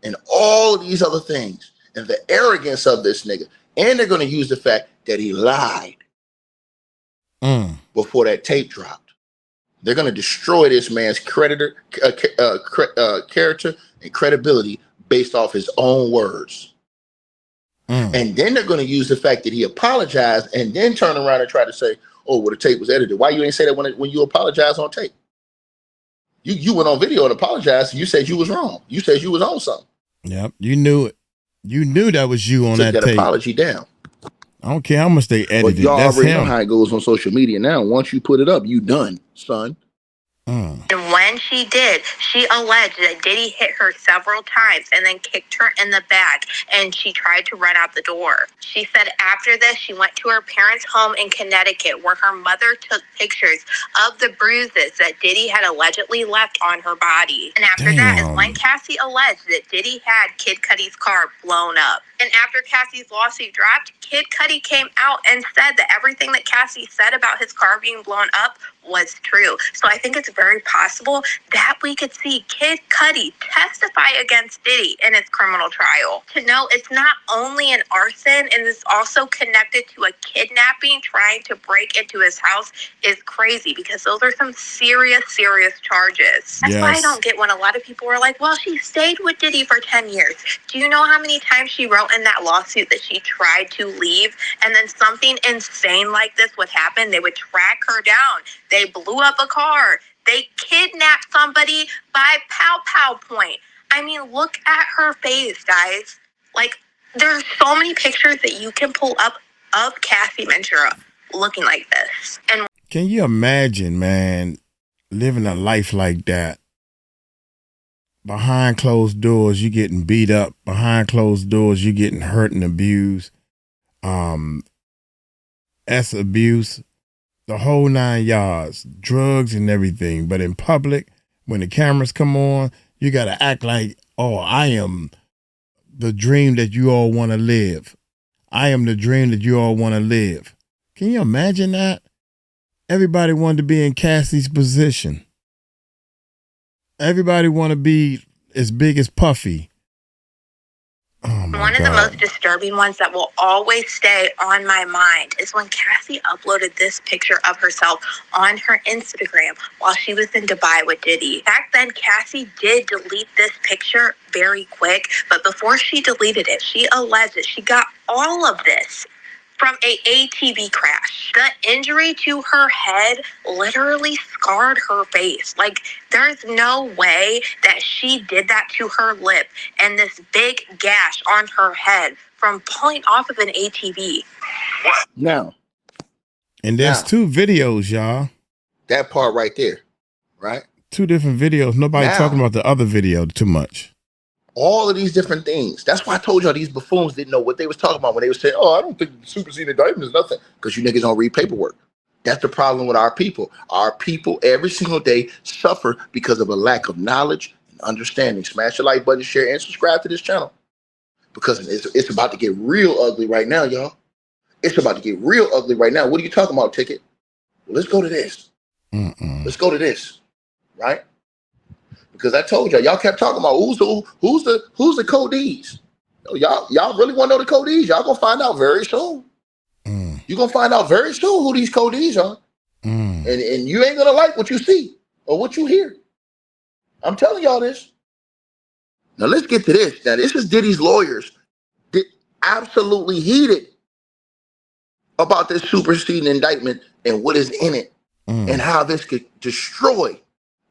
and all of these other things, and the arrogance of this nigga. And they're going to use the fact that he lied before that tape dropped. They're going to destroy this man's character and credibility based off his own words. And then they're going to use the fact that he apologized and then turn around and try to say, oh, well, the tape was edited. Why you ain't say that when you apologized on tape? You went on video and apologized. And you said you was wrong. You said you was on something. Yep, you knew it. You knew that was you on that tape. Apology down. I don't care how much they edited. But y'all That's already him. know how it goes on social media now. Once you put it up, you done, son. And when she did, she alleged that Diddy hit her several times and then kicked her in the back, and she tried to run out the door. She said after this, she went to her parents' home in Connecticut where her mother took pictures of the bruises that Diddy had allegedly left on her body. And after that is when Cassie alleged that Diddy had Kid Cudi's car blown up. And after Cassie's lawsuit dropped, Kid Cudi came out and said that everything that Cassie said about his car being blown up was true. So I think it's very possible that we could see Kid Cudi testify against Diddy in his criminal trial. To know it's not only an arson and is also connected to a kidnapping trying to break into his house is crazy because those are some serious charges. That's why I don't get when a lot of people are like, well, she stayed with Diddy for 10 years. Do you know how many times she wrote in that lawsuit that she tried to leave and then something insane like this would happen? They would track her down. They blew up a car. They kidnapped somebody by pow point. I mean, look at her face, guys. Like, there's so many pictures that you can pull up of Cassie Ventura looking like this. And can you imagine, man, living a life like that? Behind closed doors, you getting beat up. Behind closed doors, you getting hurt and abused. That's abuse. The whole 9 yards, drugs and everything. But in public, when the cameras come on, you got to act like, oh, I am the dream that you all want to live. I am the dream that you all want to live. Can you imagine that? Everybody wanted to be in Cassie's position. Everybody want to be as big as Puffy. Oh my One of God. the most disturbing ones that will always stay on my mind is when Cassie uploaded this picture of herself on her Instagram while she was in Dubai with Diddy. Back then, Cassie did delete this picture very quick, but before she deleted it, she alleged that she got all of this from a ATV crash. The injury to her head literally scarred her face. Like, there's no way that she did that to her lip and this big gash on her head from pulling off of an ATV. Now. And there's two videos, y'all. That part right there, right? Two different videos. Nobody talking about the other video too much. All of these different things. That's why I told y'all these buffoons didn't know what they was talking about when they were saying, oh, I don't think superseding indictment is nothing. Because you niggas don't read paperwork. That's the problem with our people. Our people every single day suffer because of a lack of knowledge and understanding. Smash the like button, share, and subscribe to this channel. Because it's about to get real ugly right now, y'all. It's about to get real ugly right now. What are you talking about, Ticket? Well, let's go to this. Let's go to this, right? Because I told y'all kept talking about who's the codees. Y'all really want to know the codees? Y'all gonna find out very soon. You're gonna find out very soon who these codees are. And you ain't gonna like what you see or what you hear. I'm telling y'all this. Now let's get to this. Now this is Diddy's lawyers absolutely heated about this superseding indictment and what is in it and how this could destroy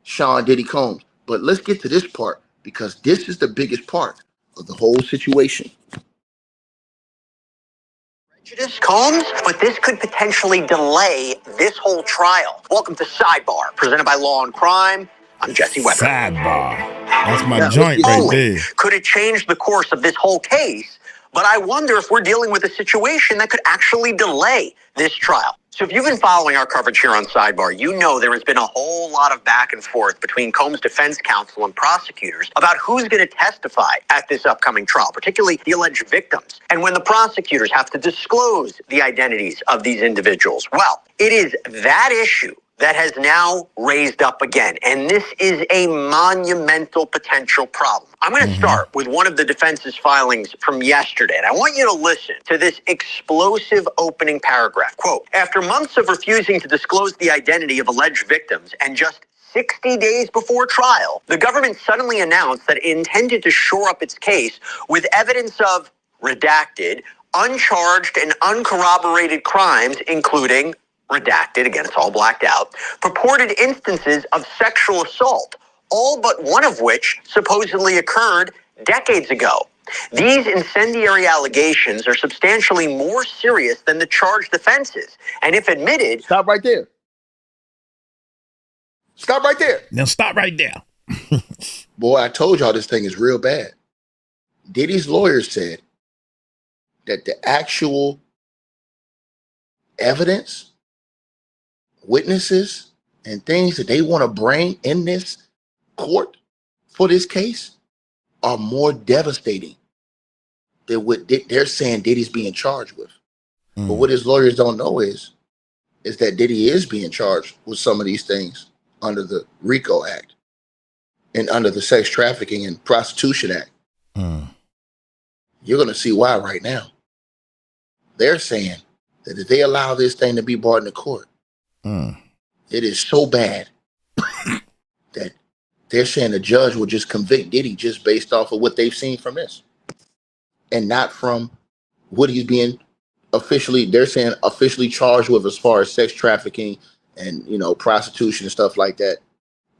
Sean Diddy Combs. But let's get to this part because this is the biggest part of the whole situation. Prejudice, Combs, but this could potentially delay this whole trial. Welcome to Sidebar, presented by Law and Crime. I'm Jesse Weber. Sidebar. That's my joint right there. Could it change the course of this whole case? But I wonder if we're dealing with a situation that could actually delay this trial. So if you've been following our coverage here on Sidebar, you know there has been a whole lot of back and forth between Combs' defense counsel and prosecutors about who's going to testify at this upcoming trial, particularly the alleged victims. And when the prosecutors have to disclose the identities of these individuals, well, it is that issue that has now raised up again. And this is a monumental potential problem. I'm going to start with one of the defense's filings from yesterday. And I want you to listen to this explosive opening paragraph. Quote, after months of refusing to disclose the identity of alleged victims and just 60 days before trial, the government suddenly announced that it intended to shore up its case with evidence of redacted, uncharged, and uncorroborated crimes, including redacted, again, it's all blacked out, purported instances of sexual assault, all but one of which supposedly occurred decades ago. These incendiary allegations are substantially more serious than the charged offenses, and if admitted... Stop right there. Stop right there. Now stop right there. Boy, I told y'all this thing is real bad. Diddy's lawyers said that the actual evidence, witnesses, and things that they want to bring in this court for this case are more devastating than what they're saying Diddy's being charged with. But what his lawyers don't know is that Diddy is being charged with some of these things under the RICO Act and under the Sex Trafficking and Prostitution Act. You're going to see why right now. They're saying that if they allow this thing to be brought into court, it is so bad that they're saying the judge will just convict Diddy just based off of what they've seen from this and not from what he's being officially, they're saying officially charged with as far as sex trafficking and, you know, prostitution and stuff like that,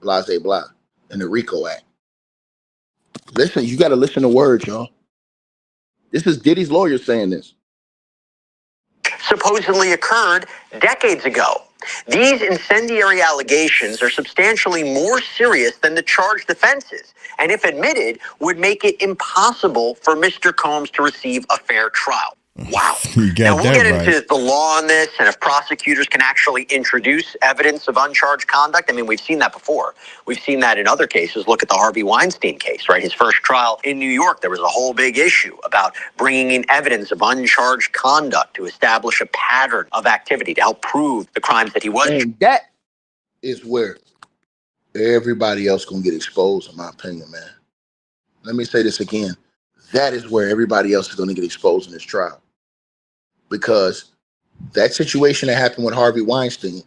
blah, blah, blah, and the RICO Act. Listen, you got to listen to words, y'all. This is Diddy's lawyer saying this. Supposedly occurred decades ago. These incendiary allegations are substantially more serious than the charged offenses, and if admitted, would make it impossible for Mr. Combs to receive a fair trial. Wow. Now, we'll get into the law on this and if prosecutors can actually introduce evidence of uncharged conduct. I mean, we've seen that before. We've seen that in other cases. Look at the Harvey Weinstein case, right? His first trial in New York, there was a whole big issue about bringing in evidence of uncharged conduct to establish a pattern of activity to help prove the crimes that he was. And that is where everybody else going to get exposed, in my opinion, man. Let me say this again. That is where everybody else is going to get exposed in this trial. Because that situation that happened with Harvey Weinstein,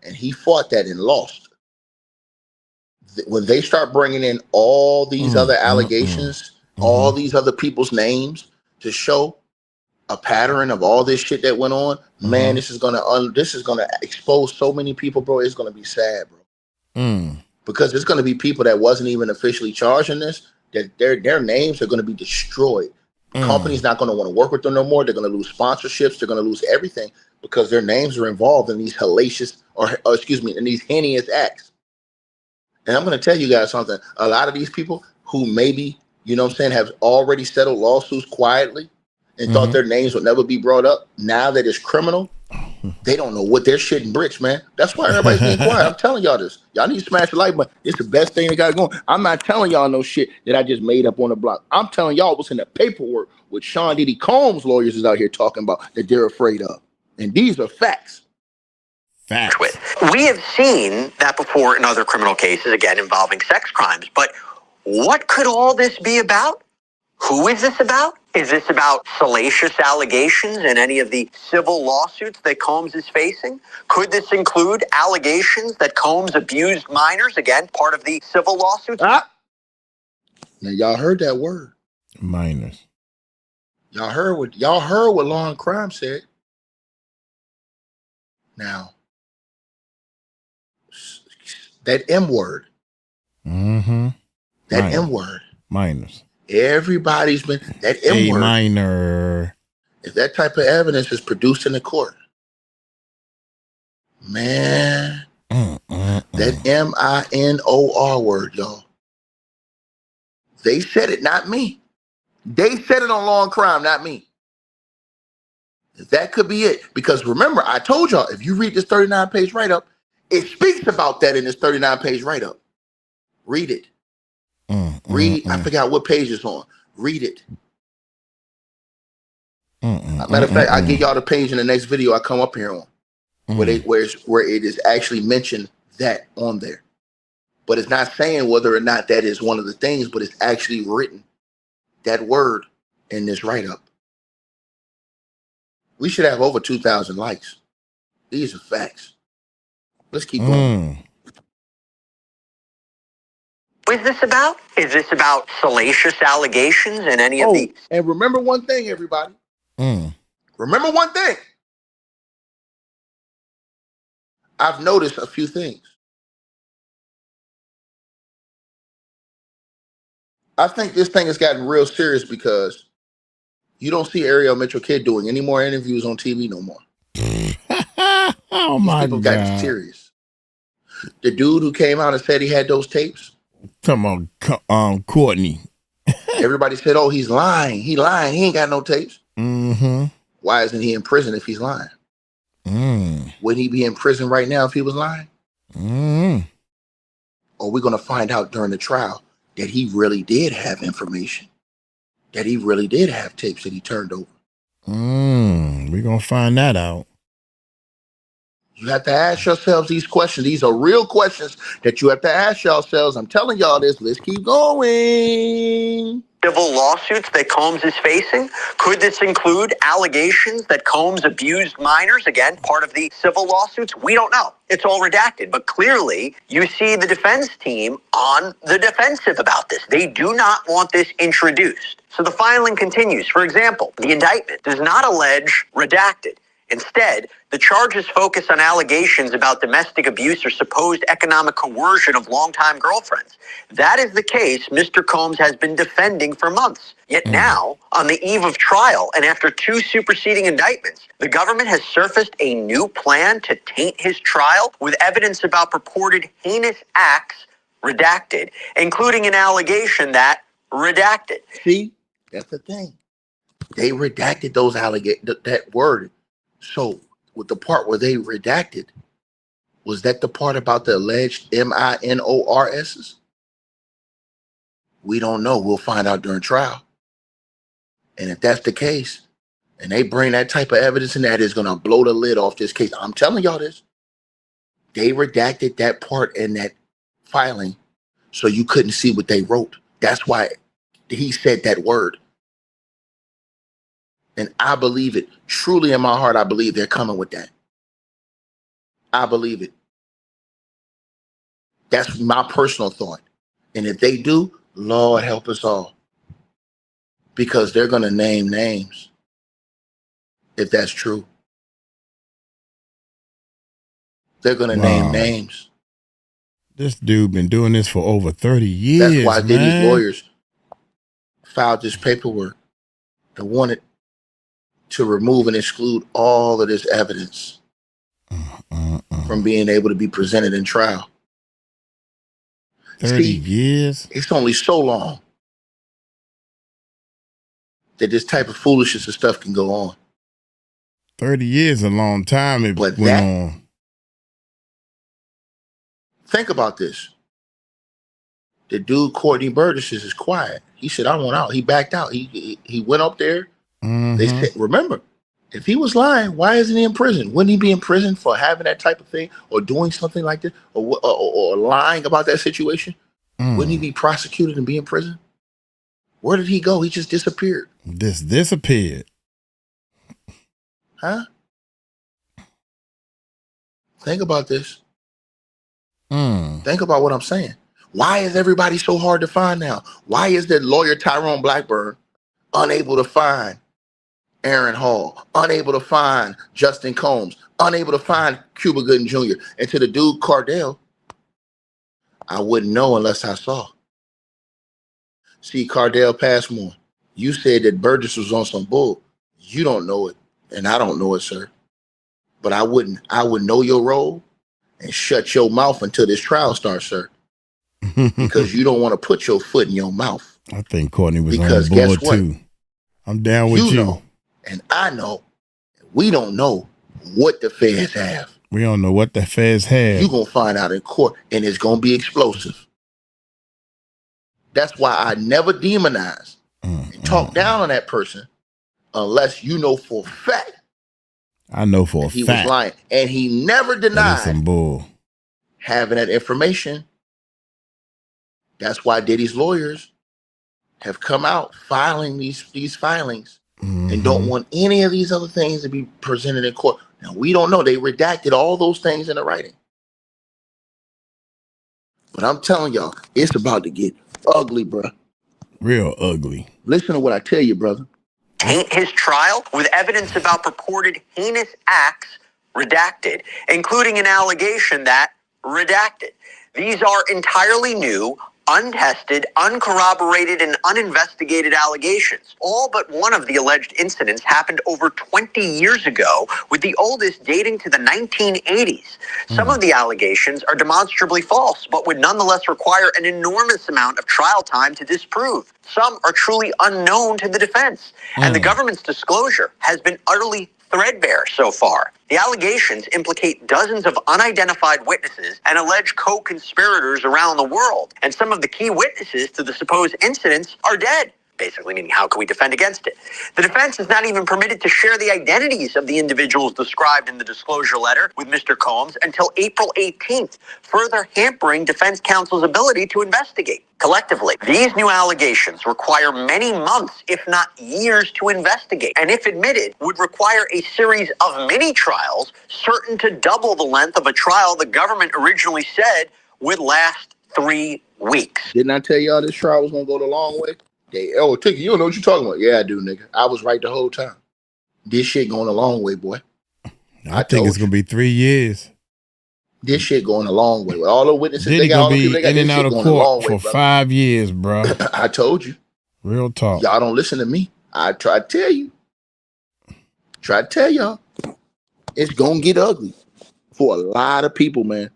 and he fought that and lost. When they start bringing in all these other allegations, all these other people's names to show a pattern of all this shit that went on, man, this is gonna expose so many people, bro. It's gonna be sad, bro. Because there's gonna be people that wasn't even officially charged in this, that their names are gonna be destroyed. Companies not gonna want to work with them no more. They're gonna lose sponsorships. They're gonna lose everything because their names are involved in these hellacious, in these heinous acts. And I'm gonna tell you guys something. A lot of these people who maybe, you know what I'm saying, have already settled lawsuits quietly and thought their names would never be brought up. Now that it's criminal, they don't know what they're shitting bricks, man. That's why everybody's being quiet. I'm telling y'all this. Y'all need to smash the like button. It's the best thing that got going. I'm not telling y'all no shit that I just made up on the block. I'm telling y'all what's in the paperwork what Sean Diddy Combs' lawyers is out here talking about that they're afraid of. And these are facts. Facts. We have seen that before in other criminal cases, again, involving sex crimes. But what could all this be about? Who is this about? Is this about salacious allegations in any of the civil lawsuits that Combs is facing? Could this include allegations that Combs abused minors? Again, part of the civil lawsuits. Now, y'all heard that word. Minors. Y'all heard what Law and Crime said. Now, that M word. That M word. Minors. Everybody's been that M word. Minor. If that type of evidence is produced in the court, man, that MINOR word, y'all. They said it, not me. They said it on Law and Crime, not me. That could be it. Because remember, I told y'all, if you read this 39-page write-up, it speaks about that in this 39-page write-up. Read it. Read. I forgot what page it's on. Read it. Matter of fact, I'll give y'all the page in the next video I come up here on, where it is actually mentioned that on there. But it's not saying whether or not that is one of the things, but it's actually written, that word, in this write-up. We should have over 2,000 likes. These are facts. Let's keep going. What is this about? Is this about salacious allegations in any of the... And remember one thing, everybody. Remember one thing. I've noticed a few things. I think this thing has gotten real serious because you don't see Ariel Mitchell Kidd doing any more interviews on TV no more. Oh my These people God. got serious. The dude who came out and said he had those tapes. Talking about Courtney. Everybody said, "Oh, he's lying. He lying. He ain't got no tapes." Why isn't he in prison if he's lying? Would he be in prison right now if he was lying? Or we're going to find out during the trial that he really did have information, that he really did have tapes that he turned over. We're going to find that out. You have to ask yourselves these questions. These are real questions that you have to ask yourselves. I'm telling y'all this. Let's keep going. Civil lawsuits that Combs is facing? Could this include allegations that Combs abused minors? Again, part of the civil lawsuits? We don't know. It's all redacted. But clearly, you see the defense team on the defensive about this. They do not want this introduced. So the filing continues. For example, the indictment does not allege redacted. Instead, the charges focus on allegations about domestic abuse or supposed economic coercion of longtime girlfriends. That is the case Mr. Combs has been defending for months. Yet now, on the eve of trial and after 2 superseding indictments, the government has surfaced a new plan to taint his trial with evidence about purported heinous acts redacted, including an allegation that redacted. See, that's the thing. They redacted those that word. So, with the part where they redacted, was that the part about the alleged MINORSs? We don't know. We'll find out during trial. And if that's the case, and they bring that type of evidence in, that is going to blow the lid off this case. I'm telling y'all this. They redacted that part in that filing so you couldn't see what they wrote. That's why he said that word. And I believe it. Truly in my heart, I believe they're coming with that. I believe it. That's my personal thought. And if they do, Lord help us all. Because they're going to name names. if that's true. They're going to name names. This dude been doing this for over 30 years, That's why man. Diddy's lawyers filed this paperwork and wanted to remove and exclude all of this evidence from being able to be presented in trial. 30 years? It's only so long that this type of foolishness and stuff can go on. 30 years is a long time it went on. Think about this. The dude, 𝗗𝗢𝗡𝗞𝗦 is quiet. He said, I want out. He backed out. He went up there. They said, remember, if he was lying, why isn't he in prison? Wouldn't he be in prison for having that type of thing or doing something like this or lying about that situation? Wouldn't he be prosecuted and be in prison? Where did he go? He just disappeared. Disappeared. Huh? Think about this. Think about what I'm saying. Why is everybody so hard to find now? Why is that lawyer Tyrone Blackburn unable to find Aaron Hall, unable to find Justin Combs, unable to find Cuba Gooding Jr.? And to the dude Cardell, I wouldn't know unless I saw. See, Cardell Passmore, you said that Burgess was on some bull. You don't know it, and I don't know it, sir. But I would know your role and shut your mouth until this trial starts, sir. Because you don't want to put your foot in your mouth. I think Courtney was on board too. I'm down with you. You know, and I know, we don't know what the feds have. We don't know what the feds have. You're going to find out in court, and it's going to be explosive. That's why I never demonize and talk down on that person unless you know for a fact. I know for a fact. He was lying. And he never denied some bull. Having that information. That's why Diddy's lawyers have come out filing these filings and don't want any of these other things to be presented in court. Now, we don't know. They redacted all those things in the writing. But I'm telling y'all, it's about to get ugly, bro. Real ugly. Listen to what I tell you, brother. Taint his trial with evidence about purported heinous acts redacted, including an allegation that redacted. These are entirely new, untested, uncorroborated, and uninvestigated allegations. All but one of the alleged incidents happened over 20 years ago, with the oldest dating to the 1980s. Some of the allegations are demonstrably false, but would nonetheless require an enormous amount of trial time to disprove. Some are truly unknown to the defense, and the government's disclosure has been utterly threadbare so far. The allegations implicate dozens of unidentified witnesses and alleged co-conspirators around the world. And some of the key witnesses to the supposed incidents are dead. Basically meaning, how can we defend against it? The defense is not even permitted to share the identities of the individuals described in the disclosure letter with Mr. Combs until April 18th, further hampering defense counsel's ability to investigate. Collectively, these new allegations require many months, if not years, to investigate, and if admitted, would require a series of mini-trials certain to double the length of a trial the government originally said would last 3 weeks. Didn't I tell y'all this trial was going to go the long way? Tiki, you don't know what you're talking about. Yeah, I do, nigga. I was right the whole time. This shit going a long way, boy. I think it's going to be 3 years. This shit going a long way. With all the witnesses, Diddy going to be in and out of court for 5 years, bro. I told you. Real talk. Y'all don't listen to me. I try to tell you. Try to tell y'all. It's going to get ugly for a lot of people, man.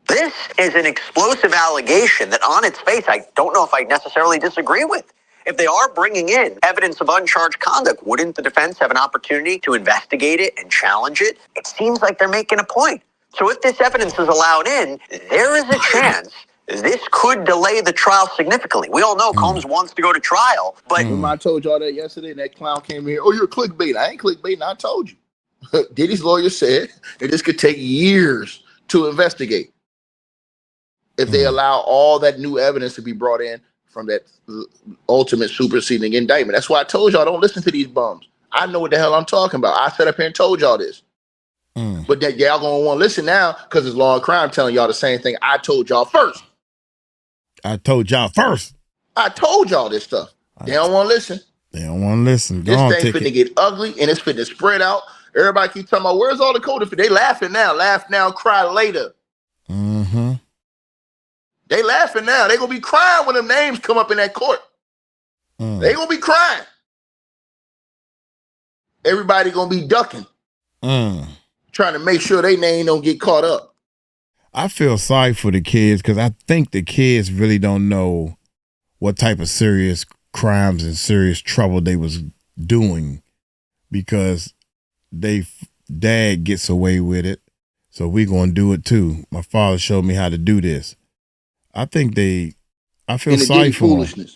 This is an explosive allegation that on its face, I don't know if I necessarily disagree with. If they are bringing in evidence of uncharged conduct, wouldn't the defense have an opportunity to investigate it and challenge it? It seems like they're making a point. So if this evidence is allowed in, there is a chance this could delay the trial significantly. We all know Combs wants to go to trial, but... Remember I told y'all that yesterday, and that clown came here, oh, you're clickbait. I ain't clickbaiting, I told you. Diddy's lawyer said that this could take years to investigate. If they allow all that new evidence to be brought in from that ultimate superseding indictment. That's why I told y'all, don't listen to these bums. I know what the hell I'm talking about. I sat up here and told y'all this. But that y'all gonna want to listen now because it's law and crime telling y'all the same thing I told y'all first. I told y'all first. I told y'all this stuff. They don't want to listen. They don't want to listen. Go This on, thing finna get ugly and it's finna spread out. Everybody keep talking about where's all the code? They laughing now. Laugh now, cry later. Mm-hmm. They laughing now. They gonna be crying when them names come up in that court. They gonna be crying. Everybody gonna be ducking. Trying to make sure their name don't get caught up. I feel sorry for the kids because I think the kids really don't know what type of serious crimes and serious trouble they was doing because dad gets away with it. So we gonna do it too. My father showed me how to do this. I feel sorry for him.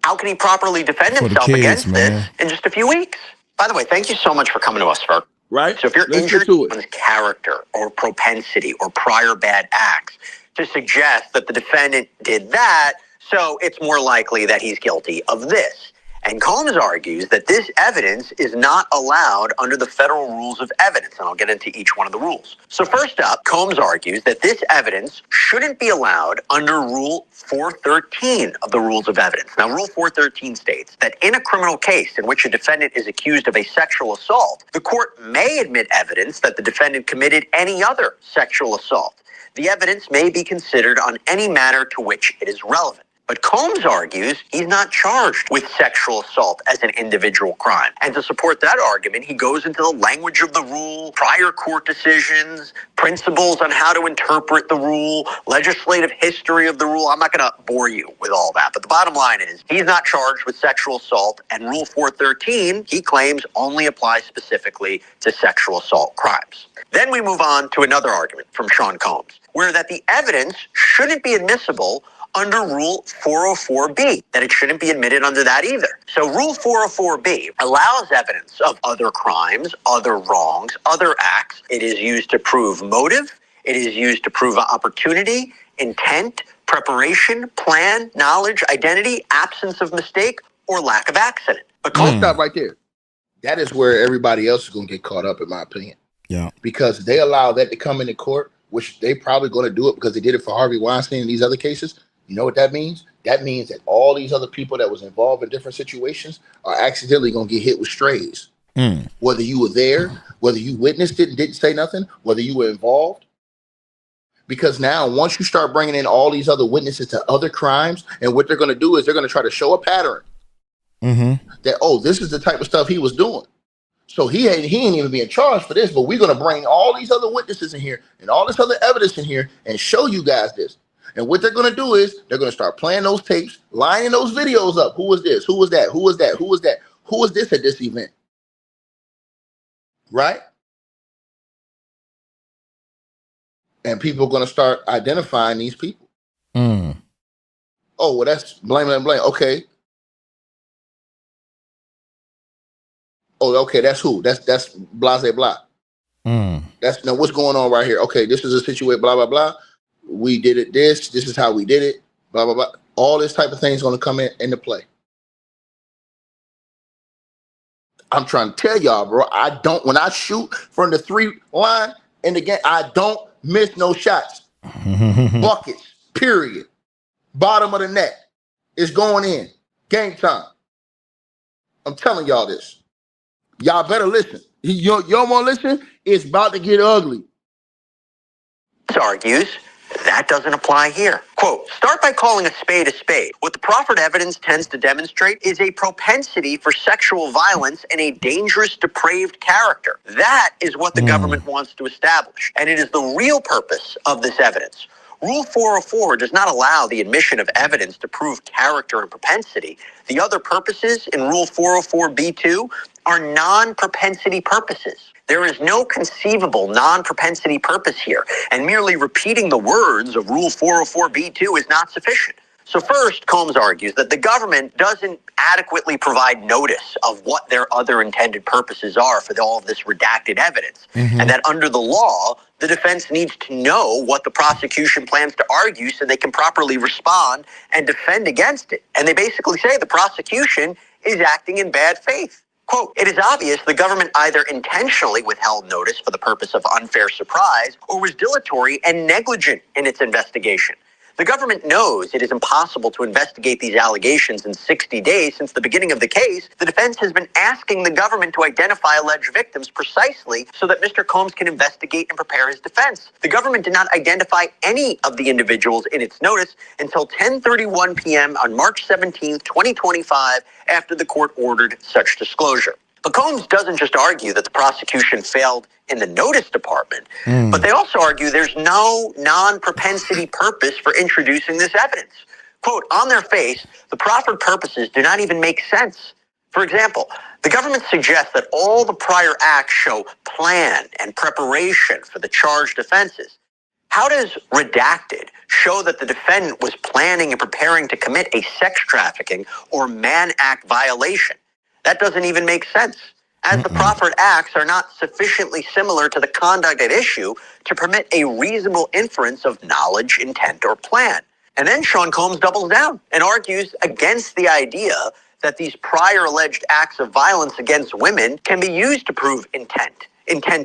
How can he properly defend himself against this in just a few weeks? By the way, thank you so much for coming to us, Ferg. Right. So if you're injured in someone's character or propensity or prior bad acts, to suggest that the defendant did that, so it's more likely that he's guilty of this. And Combs argues that this evidence is not allowed under the federal rules of evidence, and I'll get into each one of the rules. So first up, Combs argues that this evidence shouldn't be allowed under Rule 413 of the Rules of Evidence. Now, Rule 413 states that in a criminal case in which a defendant is accused of a sexual assault, the court may admit evidence that the defendant committed any other sexual assault. The evidence may be considered on any matter to which it is relevant. But Combs argues he's not charged with sexual assault as an individual crime. And to support that argument, he goes into the language of the rule, prior court decisions, principles on how to interpret the rule, legislative history of the rule. I'm not going to bore you with all that. But the bottom line is he's not charged with sexual assault, and Rule 413, he claims, only applies specifically to sexual assault crimes. Then we move on to another argument from Sean Combs, where that the evidence shouldn't be admissible under Rule 404B, that it shouldn't be admitted under that either. So Rule 404B allows evidence of other crimes, other wrongs, other acts. It is used to prove motive. It is used to prove opportunity, intent, preparation, plan, knowledge, identity, absence of mistake, or lack of accident. But stop right there. That is where everybody else is going to get caught up, in my opinion. Yeah. Because they allow that to come into court, which they probably going to do it because they did it for Harvey Weinstein and these other cases. You know what that means? That means that all these other people that was involved in different situations are accidentally going to get hit with strays. Whether you were there, whether you witnessed it and didn't say nothing, whether you were involved. Because now once you start bringing in all these other witnesses to other crimes, and what they're going to do is they're going to try to show a pattern. That, oh, this is the type of stuff he was doing. So he ain't even being charged for this, but we're going to bring all these other witnesses in here and all this other evidence in here and show you guys this. And what they're going to do is they're going to start playing those tapes, lining those videos up. Who was this? Who was that? Who was that? Who was that? Who was this at this event? Right? And people are going to start identifying these people. Oh, well, that's blame. Okay. Oh, okay, that's who? That's blah, blah, blah. That's now what's going on right here. Okay, this is a situation, blah, blah, blah. We did it this is how we did it, blah, blah, blah. All this type of thing is going to come into play. I'm trying to tell y'all, bro, when I shoot from the 3 line in the game, I don't miss no shots. Buckets, period. Bottom of the net. It's going in. Game time. I'm telling y'all this. Y'all better listen. You don't want to listen? It's about to get ugly. Argues that doesn't apply here. Quote, start by calling a spade a spade. What the proffered evidence tends to demonstrate is a propensity for sexual violence and a dangerous, depraved character. That is what the government wants to establish, and it is the real purpose of this evidence. Rule 404 does not allow the admission of evidence to prove character and propensity. The other purposes in Rule 404B2 are non-propensity purposes. There is no conceivable non-propensity purpose here, and merely repeating the words of Rule 404B2 is not sufficient. So first, Combs argues that the government doesn't adequately provide notice of what their other intended purposes are for all of this redacted evidence, and that under the law, the defense needs to know what the prosecution plans to argue so they can properly respond and defend against it. And they basically say the prosecution is acting in bad faith. Quote, it is obvious the government either intentionally withheld notice for the purpose of unfair surprise or was dilatory and negligent in its investigation. The government knows it is impossible to investigate these allegations in 60 days. Since the beginning of the case, the defense has been asking the government to identify alleged victims precisely so that Mr. Combs can investigate and prepare his defense. The government did not identify any of the individuals in its notice until 10:31 p.m. on March 17, 2025, after the court ordered such disclosure. But Combs doesn't just argue that the prosecution failed in the notice department, but they also argue there's no non-propensity purpose for introducing this evidence. Quote, on their face, the proffered purposes do not even make sense. For example, the government suggests that all the prior acts show plan and preparation for the charged offenses. How does redacted show that the defendant was planning and preparing to commit a sex trafficking or Mann Act violation? That doesn't even make sense, as the proffered acts are not sufficiently similar to the conduct at issue to permit a reasonable inference of knowledge, intent, or plan. And then Sean Combs doubles down and argues against the idea that these prior alleged acts of violence against women can be used to prove intent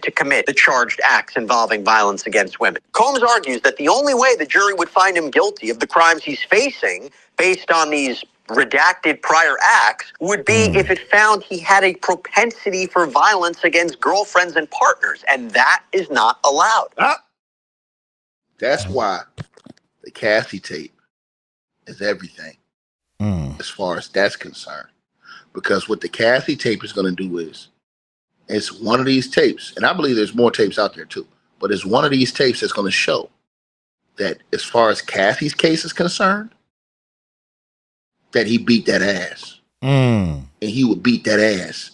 to commit the charged acts involving violence against women. Combs argues that the only way the jury would find him guilty of the crimes he's facing based on these redacted prior acts would be if it found he had a propensity for violence against girlfriends and partners, and that is not allowed. That's why the Cassie tape is everything as far as that's concerned. Because what the Cassie tape is going to do is, it's one of these tapes, and I believe there's more tapes out there too, but it's one of these tapes that's going to show that as far as Cassie's case is concerned, that he beat that ass. And he would beat that ass.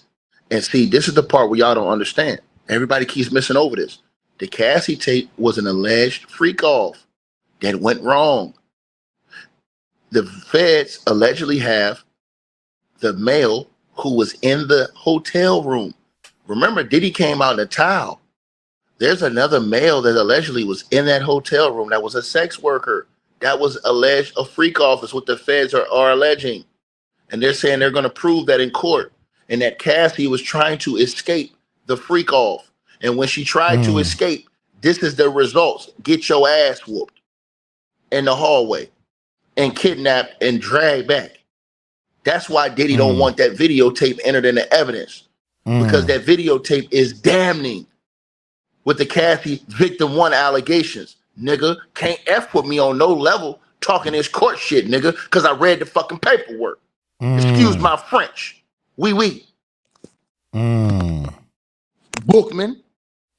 And see, this is the part where y'all don't understand. Everybody keeps missing over this. The Cassie tape was an alleged freak off that went wrong. The feds allegedly have the male who was in the hotel room. Remember, Diddy came out in a towel. There's another male that allegedly was in that hotel room that was a sex worker. That was alleged a freak off is what the feds are alleging. And they're saying they're going to prove that in court. And that Cassie was trying to escape the freak off. And when she tried to escape, this is the results. Get your ass whooped in the hallway and kidnapped and dragged back. That's why Diddy don't want that videotape entered into evidence. Because that videotape is damning with the Cassie victim one allegations. Nigga, can't F with me on no level talking this court shit, nigga, because I read the fucking paperwork. Excuse my French. Oui. Bookman.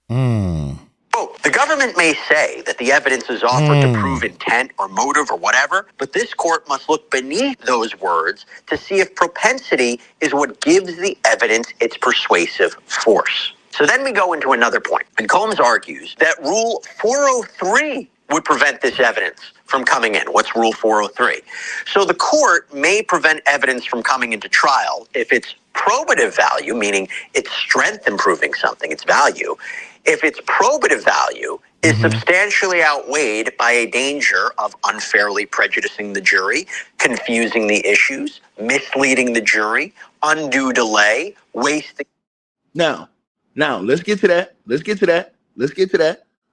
Oh, the government may say that the evidence is offered to prove intent or motive or whatever, but this court must look beneath those words to see if propensity is what gives the evidence its persuasive force. So then we go into another point, and Combs argues that Rule 403 would prevent this evidence from coming in. What's Rule 403? So the court may prevent evidence from coming into trial if its probative value, meaning its strength in proving something, its value, if its probative value is substantially outweighed by a danger of unfairly prejudicing the jury, confusing the issues, misleading the jury, undue delay, wasting. Now, let's get to that.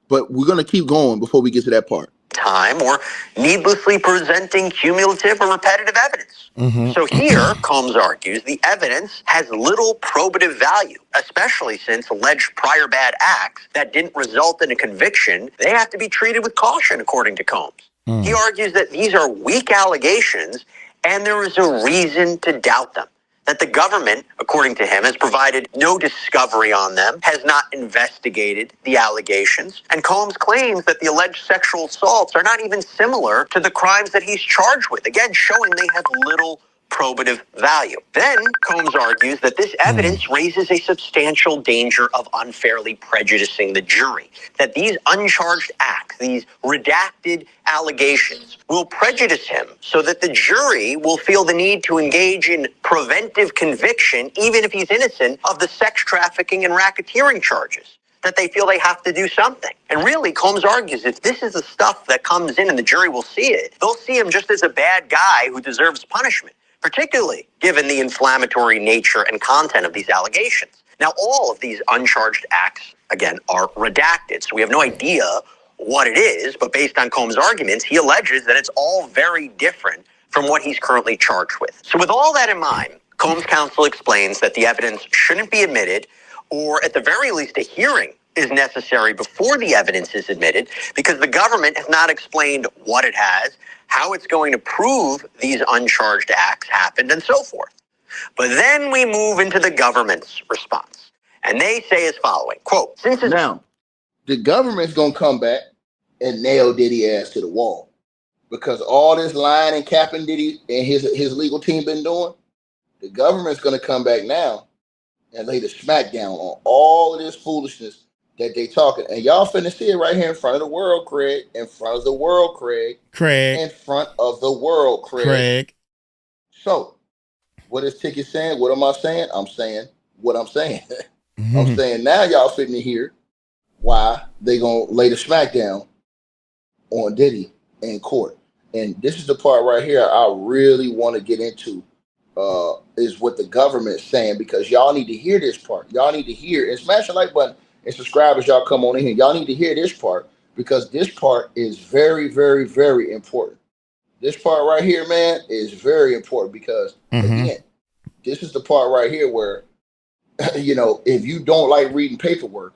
But we're going to keep going before we get to that part. Time or needlessly presenting cumulative or repetitive evidence. So here, Combs argues, the evidence has little probative value, especially since alleged prior bad acts that didn't result in a conviction, they have to be treated with caution, according to Combs. He argues that these are weak allegations and there is a reason to doubt them. That the government, according to him, has provided no discovery on them, has not investigated the allegations, and Combs claims that the alleged sexual assaults are not even similar to the crimes that he's charged with, again, showing they have little probative value. Then Combs argues that this evidence raises a substantial danger of unfairly prejudicing the jury, that these uncharged acts, these redacted allegations, will prejudice him so that the jury will feel the need to engage in preventive conviction, even if he's innocent, of the sex trafficking and racketeering charges, that they feel they have to do something. And really, Combs argues if this is the stuff that comes in and the jury will see it, they'll see him just as a bad guy who deserves punishment, particularly given the inflammatory nature and content of these allegations. Now, all of these uncharged acts, again, are redacted, so we have no idea what it is, but based on Combs' arguments, he alleges that it's all very different from what he's currently charged with. So with all that in mind, Combs' counsel explains that the evidence shouldn't be admitted, or at the very least a hearing is necessary before the evidence is admitted, because the government has not explained what it has, how it's going to prove these uncharged acts happened, and so forth. But then we move into the government's response, and they say as following, quote, now, the government's going to come back and nail Diddy ass to the wall, because all this lying and capping Diddy and his legal team been doing, the government's going to come back now and lay the smackdown on all of this foolishness that they talking. And y'all finna see it right here in front of the world, Craig. In front of the world, Craig. In front of the world, Craig. So, what is Ticket saying? What am I saying? I'm saying what I'm saying. I'm saying now y'all finna hear why they gonna lay the smackdown on Diddy in court. And this is the part right here I really want to get into, is what the government's saying, because y'all need to hear this part. Y'all need to hear and smash the like button and subscribe as y'all come on in here. Y'all need to hear this part, because this part is very, very, very important. This part right here, man, is very important, because again, this is the part right here where, you know, if you don't like reading paperwork,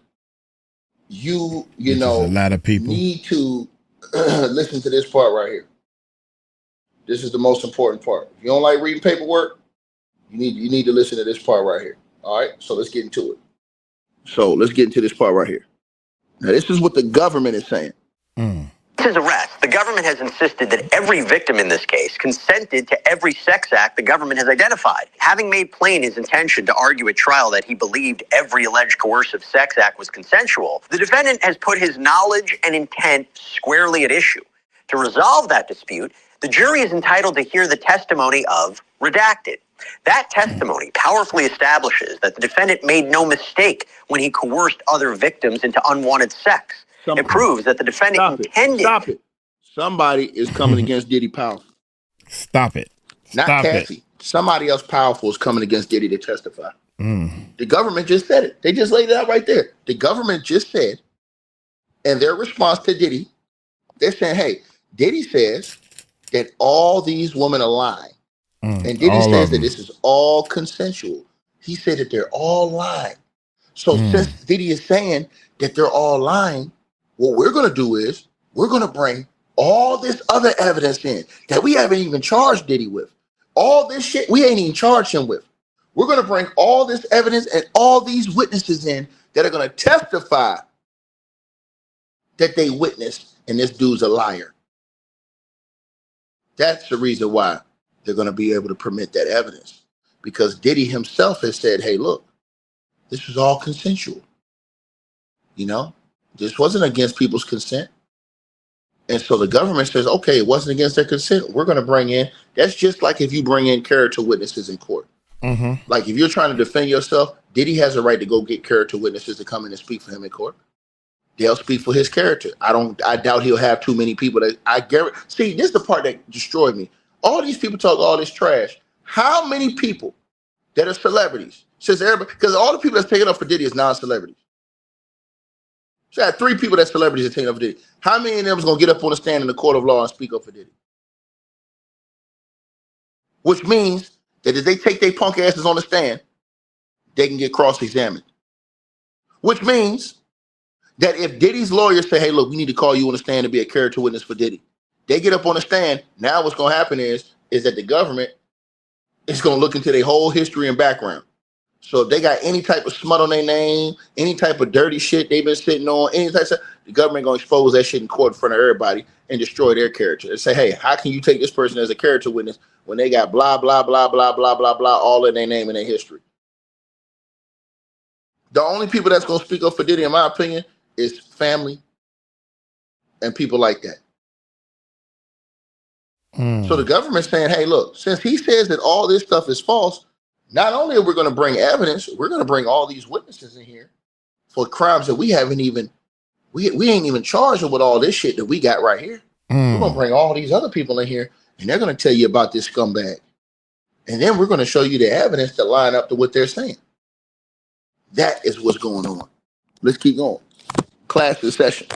you know, a lot of people need to listen to this part right here. This is the most important part. If you don't like reading paperwork, you need to listen to this part right here. All right, so let's get into it. So let's get into this part right here. Now, this is what the government is saying. Since his arrest, the government has insisted that every victim in this case consented to every sex act the government has identified. Having made plain his intention to argue at trial that he believed every alleged coercive sex act was consensual, the defendant has put his knowledge and intent squarely at issue. To resolve that dispute, the jury is entitled to hear the testimony of redacted. That testimony powerfully establishes that the defendant made no mistake when he coerced other victims into unwanted sex. It proves that the defendant intended... Stop it. Somebody is coming against Diddy powerful. Stop it. Not Cassie. Somebody else powerful is coming against Diddy to testify. The government just said it. They just laid it out right there. The government just said, in their response to Diddy, they're saying, hey, Diddy says that all these women are lying. And Diddy says that this is all consensual. He said that they're all lying. So since Diddy is saying that they're all lying, what we're going to do is we're going to bring all this other evidence in that we haven't even charged Diddy with. All this shit we ain't even charged him with. We're going to bring all this evidence and all these witnesses in that are going to testify that they witnessed and this dude's a liar. That's the reason why they're going to be able to permit that evidence, because Diddy himself has said, hey, look, this was all consensual. You know, this wasn't against people's consent. And so the government says, okay, it wasn't against their consent. We're going to bring in, that's just like if you bring in character witnesses in court. Like if you're trying to defend yourself, Diddy has a right to go get character witnesses to come in and speak for him in court. They'll speak for his character. I doubt he'll have too many people that I guarantee. See, this is the part that destroyed me. All these people talk all this trash. How many people that are celebrities, since everybody, because all the people that's taking up for Diddy is non-celebrities. So I had 3 people that's celebrities that taking up for Diddy. How many of them is going to get up on the stand in the court of law and speak up for Diddy? Which means that if they take their punk asses on the stand, they can get cross-examined. Which means that if Diddy's lawyers say, hey, look, we need to call you on the stand to be a character witness for Diddy, they get up on the stand. Now what's going to happen is that the government is going to look into their whole history and background. So if they got any type of smut on their name, any type of dirty shit they've been sitting on, any type of stuff, the government going to expose that shit in court in front of everybody and destroy their character and say, hey, how can you take this person as a character witness when they got blah, blah, blah, blah, blah, blah, blah, all in their name and their history? The only people that's going to speak up for Diddy, in my opinion, is family and people like that. So the government's saying, hey, look, since he says that all this stuff is false, not only are we going to bring evidence, we're going to bring all these witnesses in here for crimes that we haven't even, we ain't even charged them with all this shit that we got right here. We're going to bring all these other people in here, and they're going to tell you about this scumbag. And then we're going to show you the evidence to line up to what they're saying. That is what's going on. Let's keep going. Class in session.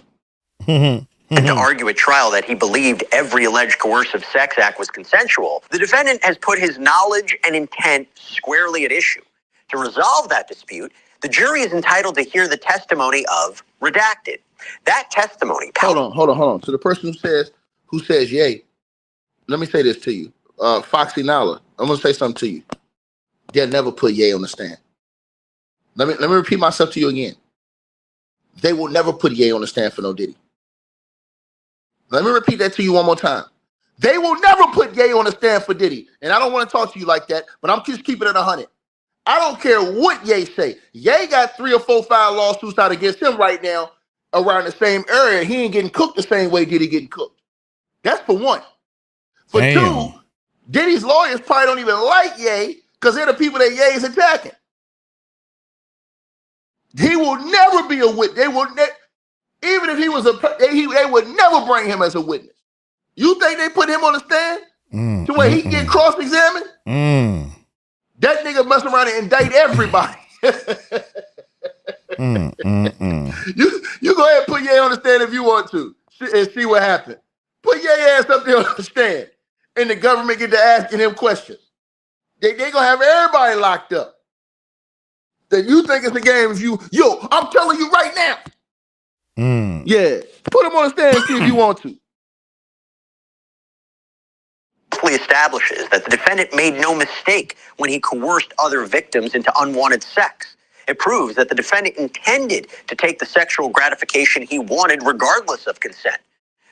And to argue at trial that he believed every alleged coercive sex act was consensual, the defendant has put his knowledge and intent squarely at issue. To resolve that dispute, the jury is entitled to hear the testimony of redacted. That testimony... Hold on. To the person who says yay, let me say this to you. Foxy Nala, I'm going to say something to you. They'll never put yay on the stand. Let me repeat myself to you again. They will never put yay on the stand for no Diddy. Let me repeat that to you one more time. They will never put Ye on the stand for Diddy. And I don't want to talk to you like that, but I'm just keeping it 100. I don't care what Ye say. Ye got 3 or 4, 5 lawsuits out against him right now around the same area. He ain't getting cooked the same way Diddy getting cooked. That's for one. For two, Diddy's lawyers probably don't even like Ye because they're the people that Ye is attacking. He will never be a witness. They will even if he was they would never bring him as a witness. You think they put him on the stand to where he get cross-examined? That nigga mess around and indict everybody. You go ahead and put Ye on the stand if you want to and see what happens. Put Ye ass up there on the stand and the government get to asking him questions. They gonna have everybody locked up. That you think it's a game if I'm telling you right now. Yeah, put him on the stand and see if you want to. Establishes that the defendant made no mistake when he coerced other victims into unwanted sex. It proves that the defendant intended to take the sexual gratification he wanted regardless of consent.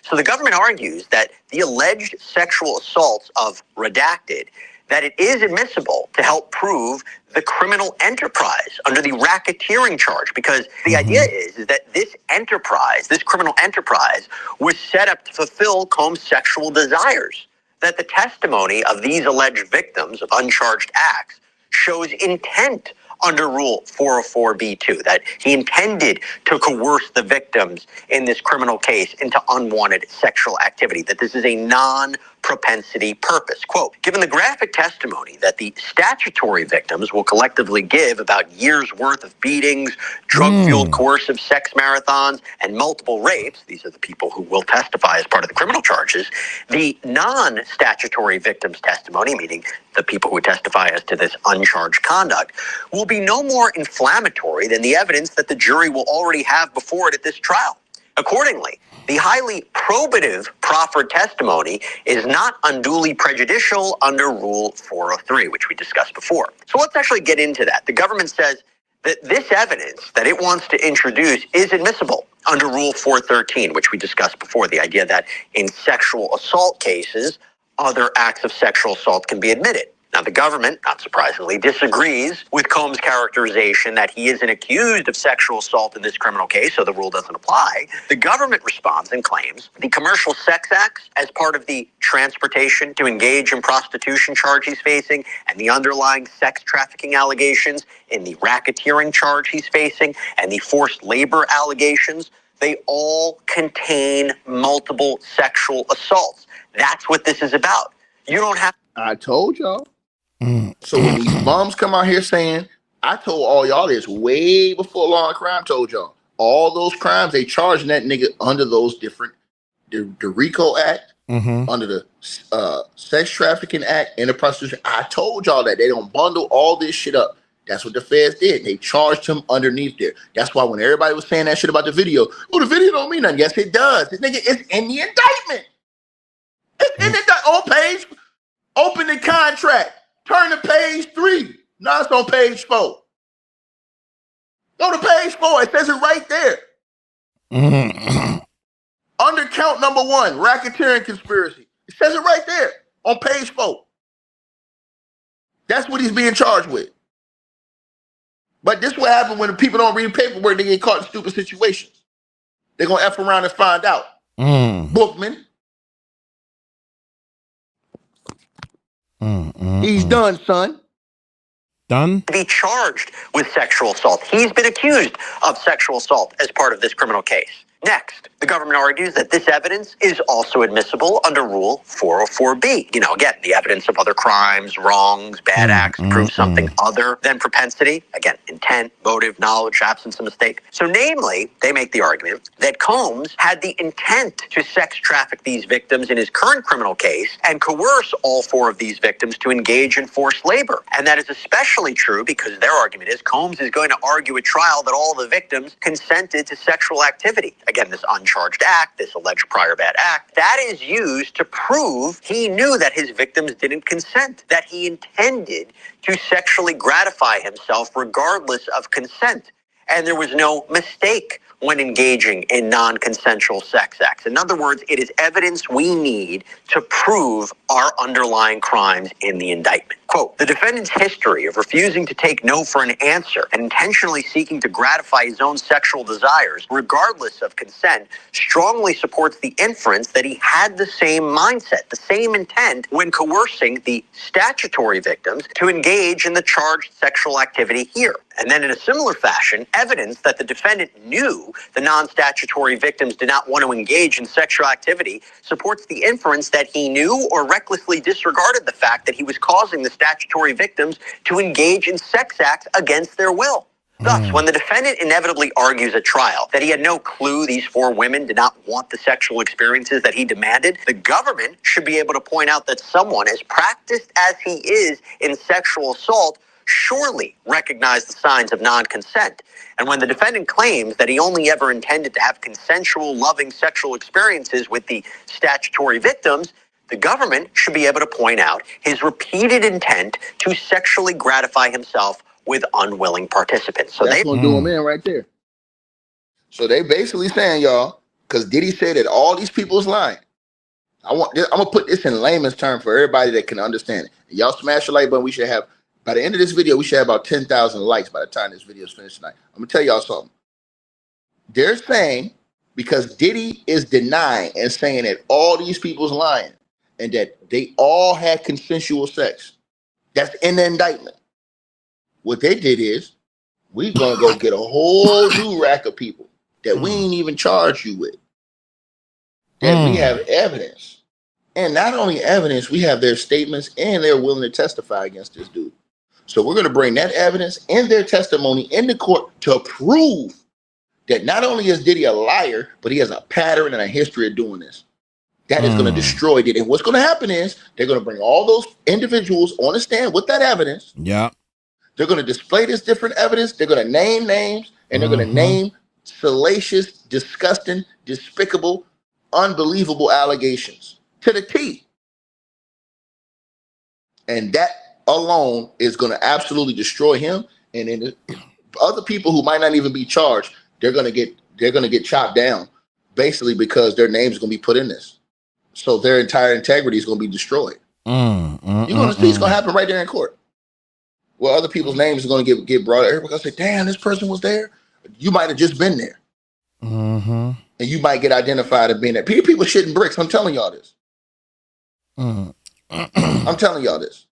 So the government argues that the alleged sexual assaults of redacted, that it is admissible to help prove the criminal enterprise under the racketeering charge, because the idea is that this enterprise, this criminal enterprise, was set up to fulfill Combs' sexual desires. That the testimony of these alleged victims of uncharged acts shows intent under Rule 404b2, that he intended to coerce the victims in this criminal case into unwanted sexual activity, that this is a non-propensity purpose. Quote, given the graphic testimony that the statutory victims will collectively give about years' worth of beatings, drug-fueled coercive sex marathons, and multiple rapes, these are the people who will testify as part of the criminal charges, the non-statutory victims' testimony, meaning the people who testify as to this uncharged conduct, will be no more inflammatory than the evidence that the jury will already have before it at this trial. Accordingly, the highly probative proffered testimony is not unduly prejudicial under Rule 403, which we discussed before. So let's actually get into that. The government says that this evidence that it wants to introduce is admissible under Rule 413, which we discussed before, the idea that in sexual assault cases, other acts of sexual assault can be admitted. Now, the government, not surprisingly, disagrees with Combs' characterization that he isn't accused of sexual assault in this criminal case, so the rule doesn't apply. The government responds and claims the commercial sex acts as part of the transportation to engage in prostitution charge he's facing and the underlying sex trafficking allegations in the racketeering charge he's facing and the forced labor allegations, they all contain multiple sexual assaults. That's what this is about. You don't have... I told y'all. So when these bums come out here saying, I told all y'all this way before Law and Crime told y'all. All those crimes, they charging that nigga under those different, the RICO Act, under the Sex Trafficking Act, and the Prostitution. I told y'all that. They don't bundle all this shit up. That's what the feds did. They charged him underneath there. That's why when everybody was saying that shit about the video, the video don't mean nothing. Yes, it does. This nigga is in the indictment. It's in the on page, open the contract. Turn to page 3. Now it's on page 4. Go to page 4. It says it right there. Under count number 1, racketeering conspiracy. It says it right there on page 4. That's what he's being charged with. But this is what happens when the people don't read paperwork, they get caught in stupid situations. They're going to F around and find out. Bookman. He's done, son. Done? To be charged with sexual assault. He's been accused of sexual assault as part of this criminal case. Next, the government argues that this evidence is also admissible under Rule 404B. Again, the evidence of other crimes, wrongs, bad acts proves something other than propensity. Again, intent, motive, knowledge, absence of mistake. So namely, they make the argument that Combs had the intent to sex traffic these victims in his current criminal case and coerce all 4 of these victims to engage in forced labor. And that is especially true because their argument is Combs is going to argue at trial that all the victims consented to sexual activity. Again, this uncharged act, this alleged prior bad act, that is used to prove he knew that his victims didn't consent, that he intended to sexually gratify himself regardless of consent. And there was no mistake when engaging in non-consensual sex acts. In other words, it is evidence we need to prove our underlying crimes in the indictment. Quote, the defendant's history of refusing to take no for an answer and intentionally seeking to gratify his own sexual desires, regardless of consent, strongly supports the inference that he had the same mindset, the same intent when coercing the statutory victims to engage in the charged sexual activity here. And then in a similar fashion, evidence that the defendant knew the non-statutory victims did not want to engage in sexual activity supports the inference that he knew or recklessly disregarded the fact that he was causing the statutory victims to engage in sex acts against their will. Thus, when the defendant inevitably argues at trial that he had no clue these 4 women did not want the sexual experiences that he demanded, the government should be able to point out that someone as practiced as he is in sexual assault surely recognized the signs of non-consent. And when the defendant claims that he only ever intended to have consensual, loving sexual experiences with the statutory victims, the government should be able to point out his repeated intent to sexually gratify himself with unwilling participants. So that's gonna do him in right there. So they basically saying, y'all, because Diddy said that all these people is lying. I'm gonna put this in layman's term for everybody that can understand it. Y'all smash the like button. We should have, by the end of this video, we should have about 10,000 likes by the time this video is finished tonight. I'm gonna tell y'all something. They're saying because Diddy is denying and saying that all these people's lying and that they all had consensual sex. That's in the indictment. What they did is we're gonna go get a whole new rack of people that we ain't even charged you with. That we have evidence. And not only evidence, we have their statements and they're willing to testify against this dude. So we're going to bring that evidence and their testimony in the court to prove that not only is Diddy a liar, but he has a pattern and a history of doing this. That is going to destroy Diddy. And what's going to happen is they're going to bring all those individuals on the stand with that evidence. Yeah. They're going to display this different evidence. They're going to name names and they're going to name salacious, disgusting, despicable, unbelievable allegations to the T. And that alone is going to absolutely destroy him. And then other people who might not even be charged, they're going to get chopped down basically because their names are going to be put in this. So their entire integrity is going to be destroyed. You're going to see it's going to happen right there in court. Well, other people's names are going to get brought up. Everybody's going to say, damn, this person was there. You might have just been there. And you might get identified as being there. People shitting bricks. I'm telling y'all this. I'm telling y'all this.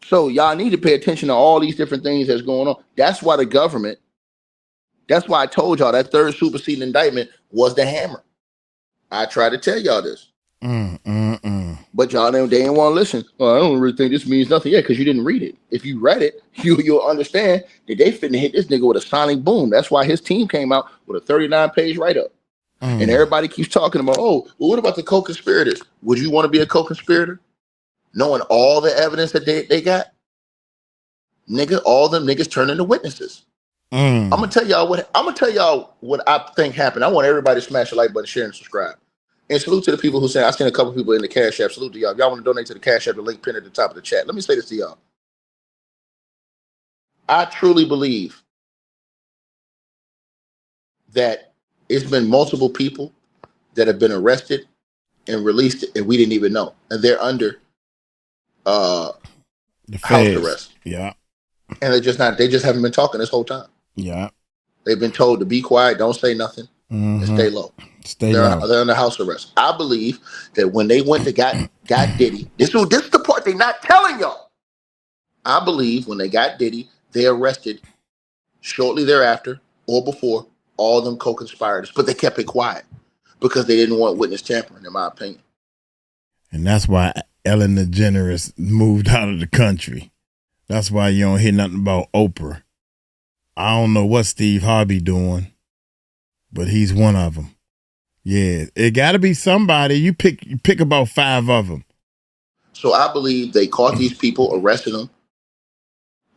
So y'all need to pay attention to all these different things that's going on. That's why the government, that's why I told y'all that third superseding indictment was the hammer. I tried to tell y'all this. But y'all, they didn't want to listen. Well, I don't really think this means nothing yet because you didn't read it. If you read it, you'll understand that they finna hit this nigga with a sonic boom. That's why his team came out with a 39-page write-up. And everybody keeps talking about, oh, well, what about the co-conspirators? Would you want to be a co-conspirator? Knowing all the evidence that they got? Nigga, all them niggas turn into witnesses. I'm gonna tell y'all what I think happened. I want everybody to smash the like button, share, and subscribe. And salute to the people who say, I seen a couple people in the Cash App. Salute to y'all. If y'all want to donate to the Cash App, the link pinned at the top of the chat. Let me say this to y'all. I truly believe that it's been multiple people that have been arrested and released and we didn't even know. And they're under house arrest. Yeah. And they just haven't been talking this whole time. Yeah. They've been told to be quiet, don't say nothing, and stay low. They're under house arrest. I believe that when they went to got Diddy, this is the part they're not telling y'all. I believe when they got Diddy, they arrested shortly thereafter or before all them co-conspirators, but they kept it quiet because they didn't want witness tampering, in my opinion. And that's why Ellen DeGeneres moved out of the country. That's why you don't hear nothing about Oprah. I don't know what Steve Harvey doing, but he's one of them. Yeah, it got to be somebody. You pick about 5 of them. So I believe they caught these people, arrested them,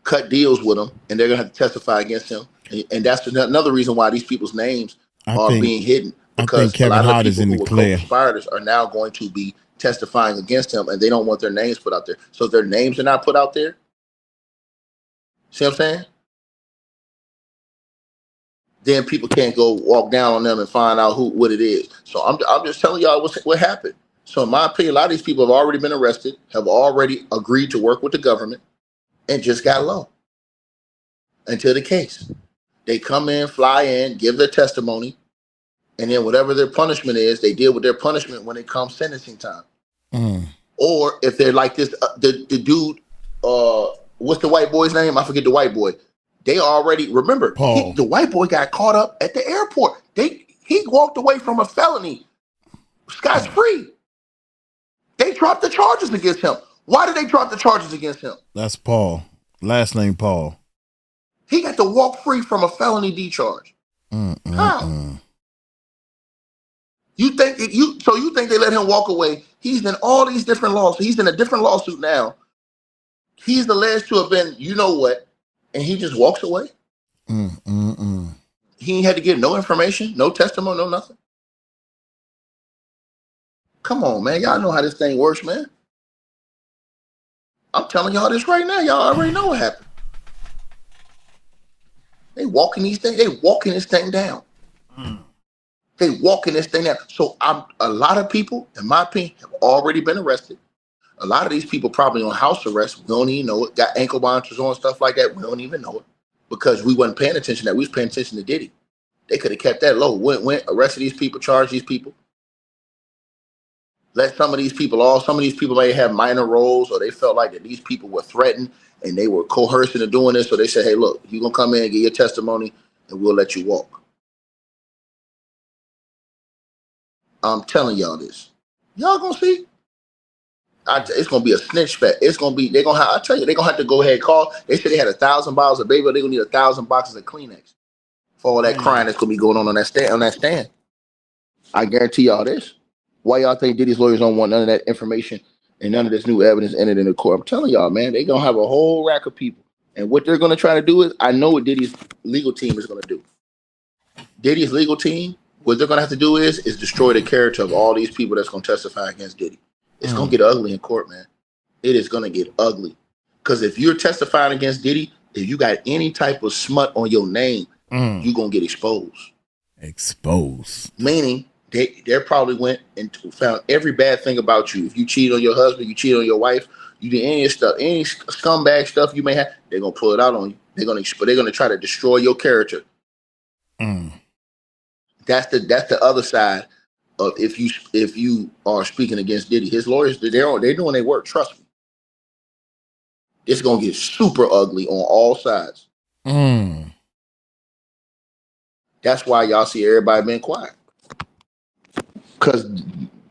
cut deals with them, and they're going to have to testify against him. And that's another reason why these people's names are being hidden. Because a lot of the people who were co-conspirators are now going to be testifying against him, and they don't want their names put out there. So if their names are not put out there, see what I'm saying? Then people can't go walk down on them and find out what it is. So I'm just telling y'all what happened. So in my opinion, a lot of these people have already been arrested, have already agreed to work with the government, and just got low until the case. They come in, fly in, give their testimony, and then whatever their punishment is, they deal with their punishment when it comes sentencing time. Or if they're like this, the dude, what's the white boy's name? I forget the white boy. They already, remember, the white boy got caught up at the airport. He walked away from a felony, scotch free. They dropped the charges against him. Why did they drop the charges against him? That's Paul. Last name Paul. He got to walk free from a felony D-charge. How? You think they let him walk away? He's in all these different lawsuits. He's in a different lawsuit now. He's alleged to have been, you know what, and he just walks away. He ain't had to give no information, no testimony, no nothing. Come on, man. Y'all know how this thing works, man. I'm telling y'all this right now. Y'all already know what happened. They walking these things. They walking this thing down. They walking this thing down. So a lot of people, in my opinion, have already been arrested. A lot of these people probably on house arrest. We don't even know it. Got ankle monitors on, stuff like that. We don't even know it because we wasn't paying attention to that. We was paying attention to Diddy. They could have kept that low. Went, arrested these people, charged these people. Let some of these people off. Some of these people may have minor roles, or they felt like that these people were threatened and they were coerced into doing this. So they said, hey, look, you're going to come in and get your testimony and we'll let you walk. I'm telling y'all this. Y'all going to see. It's going to be a snitch fest. It's going to be, they're going to have, I tell you, they're going to have to go ahead and call. They said they had 1,000 bottles of baby, but they're going to need 1,000 boxes of Kleenex for all that crying that's going to be going on that stand. I guarantee y'all this. Why y'all think Diddy's lawyers don't want none of that information and none of this new evidence entered in the court? I'm telling y'all, man, they're going to have a whole rack of people. And what they're going to try to do is, I know what Diddy's legal team is going to do. Diddy's legal team, what they're going to have to do is destroy the character of all these people that's going to testify against Diddy. It's going to get ugly in court, man. It is going to get ugly. Because if you're testifying against Diddy, if you got any type of smut on your name, you're going to get exposed. Exposed. Meaning, they probably went and found every bad thing about you. If you cheat on your husband, you cheat on your wife, you did any stuff, any scumbag stuff you may have, they're going to pull it out on you. They're going to try to destroy your character. That's the other side. If you are speaking against Diddy, his lawyers, they're doing their work. Trust me. It's gonna get super ugly on all sides. That's why y'all see everybody being quiet, because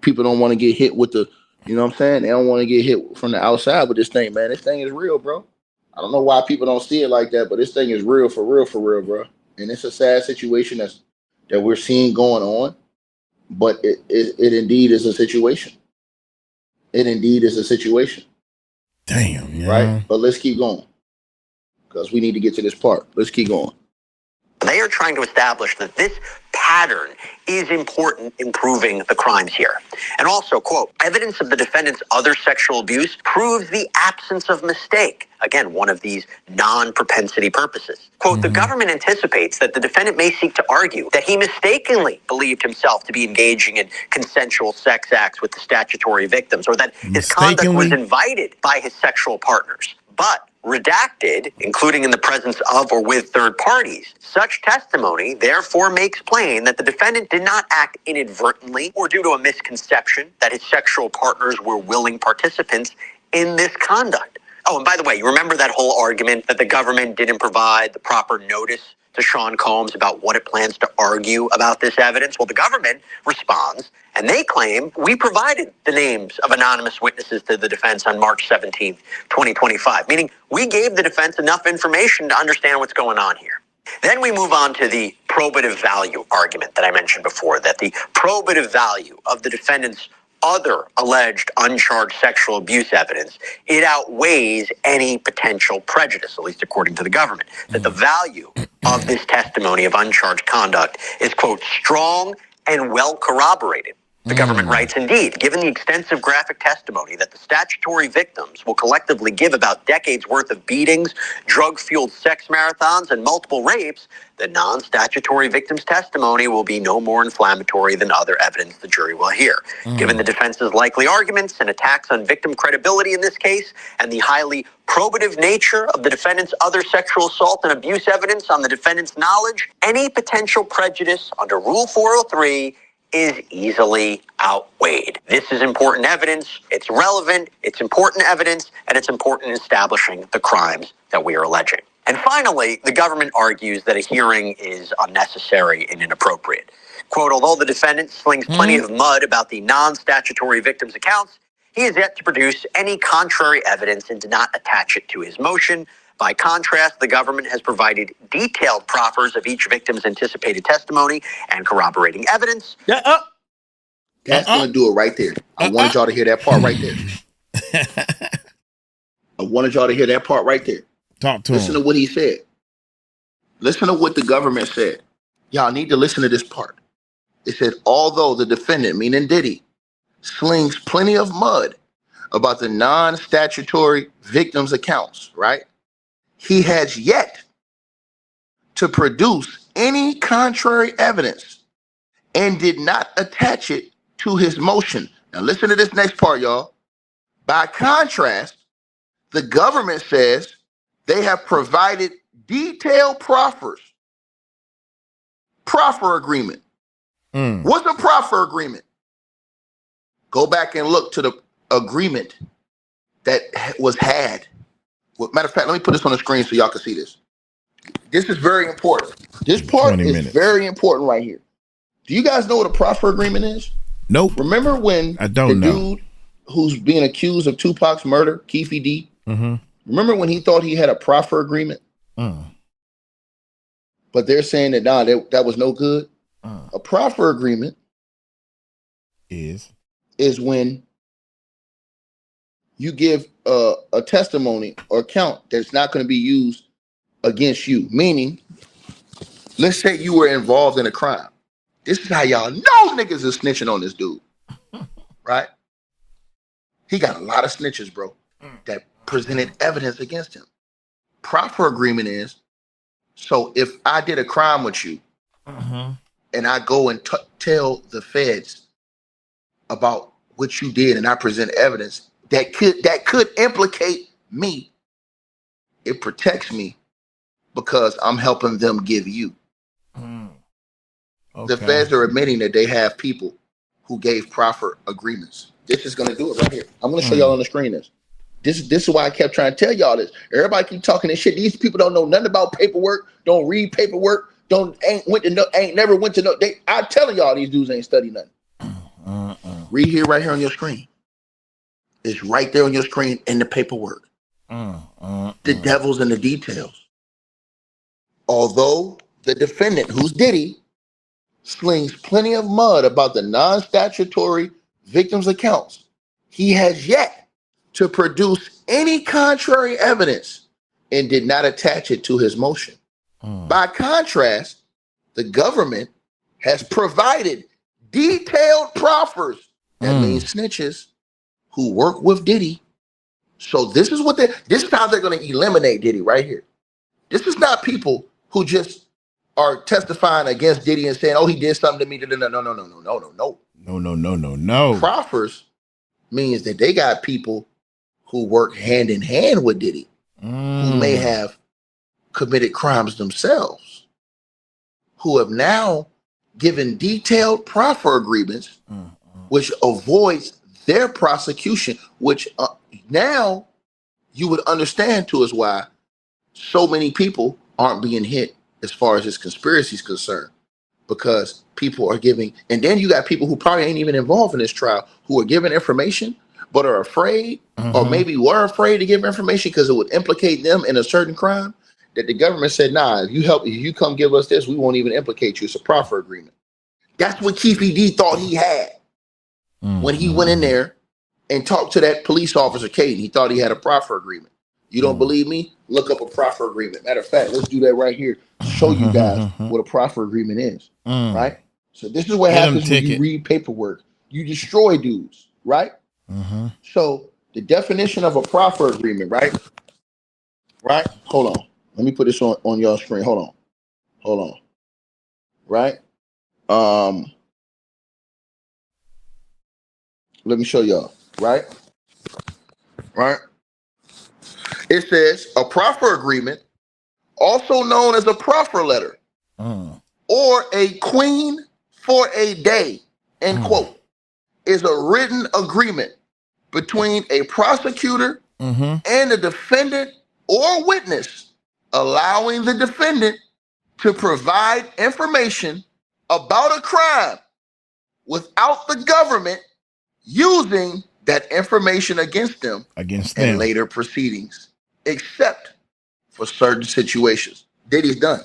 people don't want to get hit with the, you know what I'm saying? They don't want to get hit from the outside with this thing, man. This thing is real, bro. I don't know why people don't see it like that, but this thing is real, for real, bro. And it's a sad situation that we're seeing going on. But it indeed is a situation. It indeed is a situation. Damn, yeah. Right? But let's keep going, because we need to get to this part. Let's keep going. They are trying to establish that this pattern is important in proving the crimes here. And also, quote, evidence of the defendant's other sexual abuse proves the absence of mistake. Again, one of these non-propensity purposes. Quote, the government anticipates that the defendant may seek to argue that he mistakenly believed himself to be engaging in consensual sex acts with the statutory victims, or that his conduct was invited by his sexual partners. But redacted, including in the presence of or with third parties, such testimony therefore makes plain that the defendant did not act inadvertently or due to a misconception that his sexual partners were willing participants in this conduct. Oh, and by the way, you remember that whole argument that the government didn't provide the proper notice to to Sean Combs about what it plans to argue about this evidence. Well, the government responds, and they claim we provided the names of anonymous witnesses to the defense on March 17th, 2025, meaning we gave the defense enough information to understand what's going on here. Then we move on to the probative value argument that I mentioned before, that the probative value of the defendant's other alleged uncharged sexual abuse evidence, it outweighs any potential prejudice, at least according to the government, that the value of this testimony of uncharged conduct is, quote, strong and well corroborated. The government writes, indeed, given the extensive graphic testimony that the statutory victims will collectively give about decades worth of beatings, drug-fueled sex marathons, and multiple rapes, the non-statutory victims' testimony will be no more inflammatory than other evidence the jury will hear. Given the defense's likely arguments and attacks on victim credibility in this case, and the highly probative nature of the defendant's other sexual assault and abuse evidence on the defendant's knowledge, any potential prejudice under Rule 403 is easily outweighed. This is important evidence, it's relevant, it's important evidence, and it's important in establishing the crimes that we are alleging. And finally, the government argues that a hearing is unnecessary and inappropriate. Quote, although the defendant slings plenty of mud about the non-statutory victims' accounts, he has yet to produce any contrary evidence and did not attach it to his motion. By contrast, the government has provided detailed proffers of each victim's anticipated testimony and corroborating evidence. That's going to do it right there. I wanted y'all to hear that part right there. I wanted y'all to hear that part right there. Talk to Listen him. to what he said. Listen to what the government said. Y'all need to listen to this part. It said, although the defendant, meaning Diddy, slings plenty of mud about the non-statutory victims' accounts, right? He has yet to produce any contrary evidence and did not attach it to his motion. Now listen to this next part, y'all. By contrast, the government says they have provided detailed proffers. Proffer agreement. What's a proffer agreement? Go back and look to the agreement that was had. Well, matter of fact, let me put this on the screen so y'all can see this. This is very important. This part is very important right here. Do you guys know what a proffer agreement is? Nope. Remember when I don't know. Dude who's being accused of Tupac's murder, Keefe D? Remember when he thought he had a proffer agreement? But they're saying that, nah, that was no good. A proffer agreement is when you give a testimony or account that's not going to be used against you. Meaning, let's say you were involved in a crime. This is how y'all know niggas is snitching on this dude, right? He got a lot of snitches, bro, that presented evidence against him. Proffer agreement is, so if I did a crime with you and I go and tell the feds about what you did and I present evidence that could implicate me, it protects me because I'm helping them give you. The feds are admitting that they have people who gave proffer agreements. This is going to do it right here. I'm going to show y'all on the screen this. This is why I kept trying to tell y'all this. Everybody keep talking this shit. These people don't know nothing about paperwork, don't read paperwork, ain't never went to no. I'm telling y'all these dudes ain't studied nothing. Read here, right here on your screen. It's right there on your screen in the paperwork. The devil's in the details. Although the defendant, who's Diddy, slings plenty of mud about the non-statutory victims' accounts, he has yet to produce any contrary evidence and did not attach it to his motion. By contrast, the government has provided detailed proffers, that means snitches, who work with Diddy. So this is how they're going to eliminate Diddy right here. This is not people who just are testifying against Diddy and saying, oh, he did something to me. No. Proffers means that they got people who work hand in hand with Diddy, who may have committed crimes themselves, who have now given detailed proffer agreements, which avoids their prosecution, which now you would understand too is why so many people aren't being hit as far as this conspiracy is concerned, because people are giving, and then you got people who probably ain't even involved in this trial who are giving information but are afraid, or maybe were afraid to give information because it would implicate them in a certain crime, that the government said, nah, if you come give us this, we won't even implicate you. It's a proffer agreement. That's what 𝗗𝗢𝗡𝗞𝗦 thought he had when he went in there and talked to that police officer, Caden. He thought he had a proffer agreement. You don't believe me? Look up a proffer agreement. Matter of fact, let's do that right here to show you guys what a proffer agreement is, right? So this is what happens when you read paperwork. You destroy dudes, right? So the definition of a proffer agreement, right? Right? Hold on. Let me put this on y'all screen. Hold on. Right? Let me show y'all. Right? It says a proffer agreement, also known as a proffer letter, or a queen for a day, end quote, is a written agreement between a prosecutor and a defendant or witness, allowing the defendant to provide information about a crime without the government using that information against them in later proceedings, except for certain situations. Diddy's done.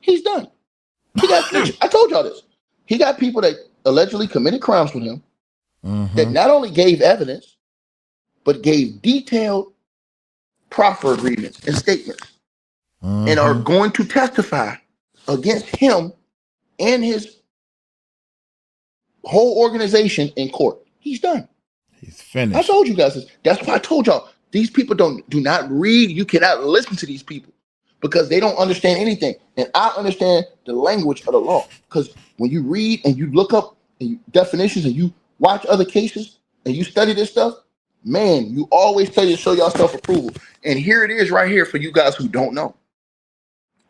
He's done. He got snitches. I told y'all this. He got people that allegedly committed crimes with him that not only gave evidence, but gave detailed proffer agreements and statements and are going to testify against him and his whole organization in court. He's done. He's finished. I told you guys this. That's why I told y'all these people do not read. You cannot listen to these people because they don't understand anything. And I understand the language of the law, because when you read and you look up definitions and you watch other cases and you study this stuff, man, you always tell you to show y'all self-approval. And here it is right here for you guys who don't know.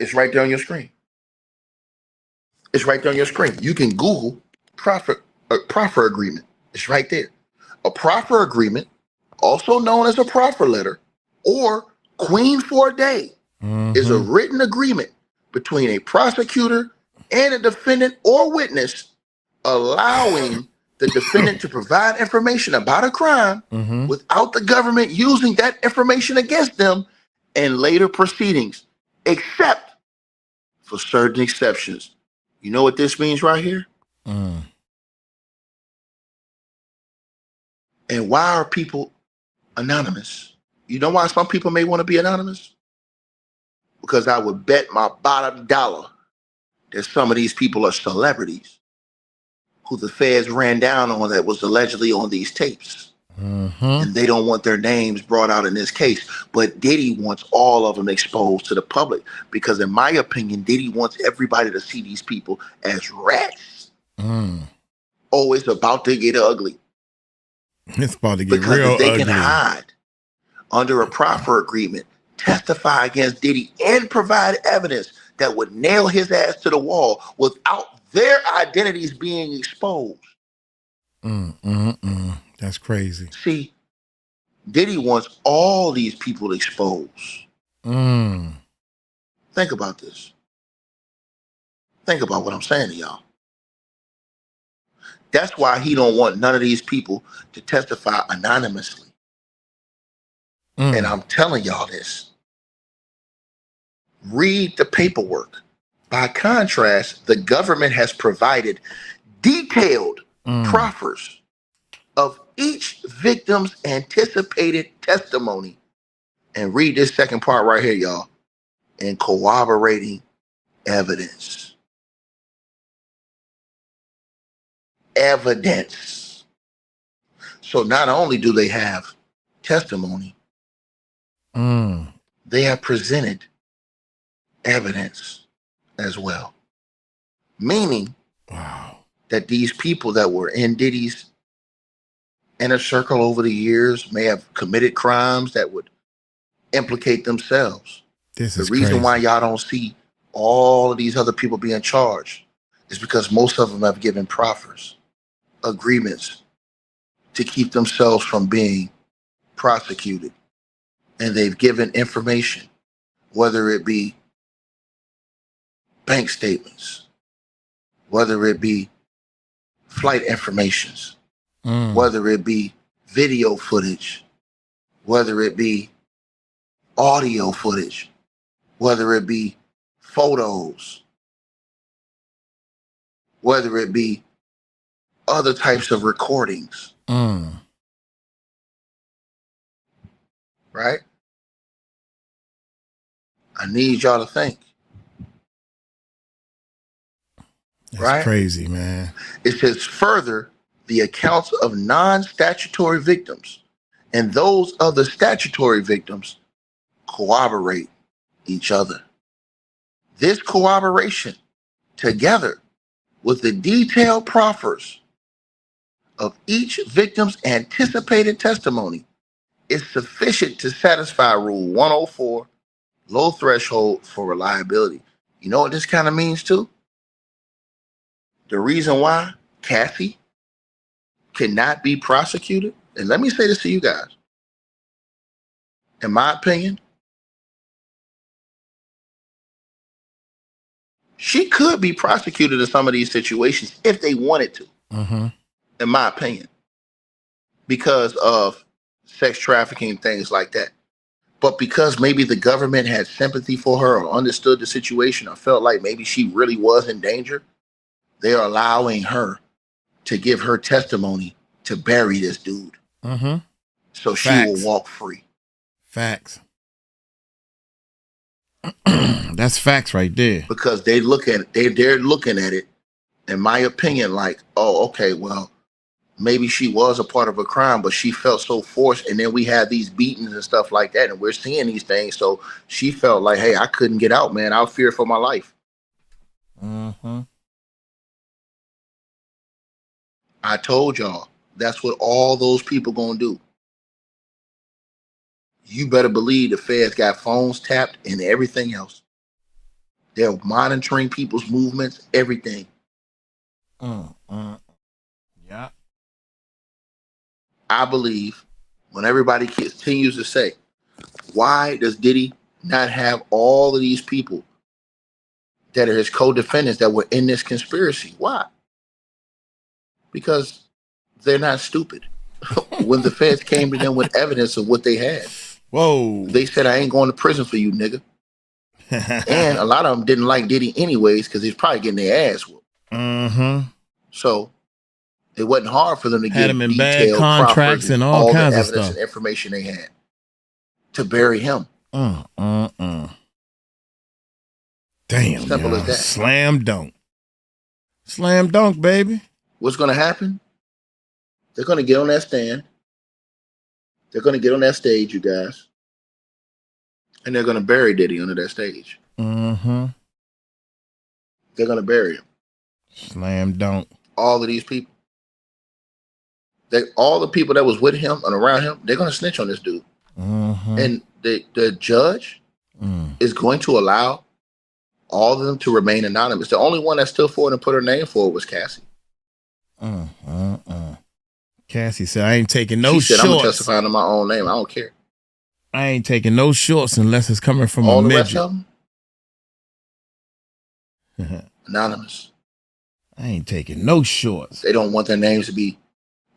It's right there on your screen. It's right there on your screen. You can Google proffer agreement. It's right there. A proffer agreement, also known as a proffer letter or queen for a day, is a written agreement between a prosecutor and a defendant or witness, allowing the defendant to provide information about a crime without the government using that information against them in later proceedings, except for certain exceptions. You know what this means right here? And why are people anonymous? You know why some people may want to be anonymous? Because I would bet my bottom dollar that some of these people are celebrities who the feds ran down on that was allegedly on these tapes. And they don't want their names brought out in this case. But Diddy wants all of them exposed to the public because, in my opinion, Diddy wants everybody to see these people as rats. Oh, it's about to get ugly. It's about to get because real if they ugly. can hide under a proffer agreement, testify against Diddy, and provide evidence that would nail his ass to the wall without their identities being exposed. That's crazy. See, Diddy wants all these people exposed. Think about this. Think about what I'm saying to y'all. That's why he don't want none of these people to testify anonymously. And I'm telling y'all this. Read the paperwork. By contrast, the government has provided detailed proffers of each victim's anticipated testimony. And read this second part right here, y'all. And corroborating evidence. Evidence. So not only do they have testimony, they have presented evidence as well. Meaning that these people that were in Diddy's inner circle over the years may have committed crimes that would implicate themselves. The reason why y'all don't see all of these other people being charged is because most of them have given proffers, agreements to keep themselves from being prosecuted. And they've given information, whether it be bank statements, whether it be flight informations, whether it be video footage, whether it be audio footage, whether it be photos, whether it be other types of recordings. Right? I need y'all to think. That's right? crazy, man. It says further, the accounts of non-statutory victims and those of the statutory victims corroborate each other. This corroboration, together with the detailed proffers of each victim's anticipated testimony, is sufficient to satisfy Rule 104, low threshold for reliability. You know what this kind of means too? The reason why Cassie cannot be prosecuted, and let me say this to you guys, in my opinion, she could be prosecuted in some of these situations if they wanted to, in my opinion, because of sex trafficking and things like that. But because maybe the government had sympathy for her or understood the situation or felt like maybe she really was in danger, they are allowing her to give her testimony to bury this dude. So she will walk free. Facts. That's facts right there. Because they look at it, they're looking at it, in my opinion, like, oh, okay, well, maybe she was a part of a crime, but she felt so forced, and then we had these beatings and stuff like that, and we're seeing these things, so she felt like, hey, I couldn't get out, man. I was feared for my life. I told y'all, that's what all those people gonna do. You better believe the feds got phones tapped and everything else. They're monitoring people's movements, everything. Yeah. I believe when everybody continues to say, why does Diddy not have all of these people that are his co-defendants that were in this conspiracy? Why? Because they're not stupid. When the feds came to them with evidence of what they had, they said, I ain't going to prison for you, nigga. And a lot of them didn't like Diddy anyways because he's probably getting their ass whooped. So it wasn't hard for them to get him in detailed bad contracts and all kinds the of evidence stuff and information they had to bury him. Damn, simple as that. Slam dunk. Slam dunk, baby. What's going to happen? They're going to get on that stand. They're going to get on that stage, you guys. And they're going to bury Diddy under that stage. They're going to bury him. Slam dunk. All of these people. All the people that was with him and around him, they're going to snitch on this dude. And the judge is going to allow all of them to remain anonymous. The only one that stood forward and put her name forward was Cassie. Cassie said, I ain't taking no shorts. She said, I'm going to testify under my own name. I don't care. I ain't taking no shorts unless it's coming from all a midget. Rest of them, anonymous. I ain't taking no shorts. They don't want their names to be,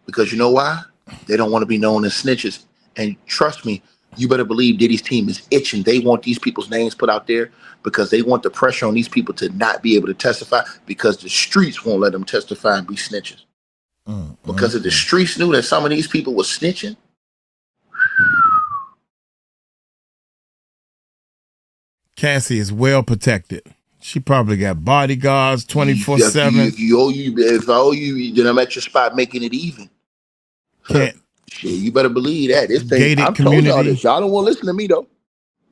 because you know why? They don't want to be known as snitches. And trust me, you better believe Diddy's team is itching. They want these people's names put out there because they want the pressure on these people to not be able to testify because the streets won't let them testify and be snitches. Because if the streets knew that some of these people were snitching, Cassie is well protected. She probably got bodyguards 24/7. If I owe you, then I'm at your spot making it even. Shit, you better believe that. This thing, I'm told y'all this. Y'all don't want to listen to me though.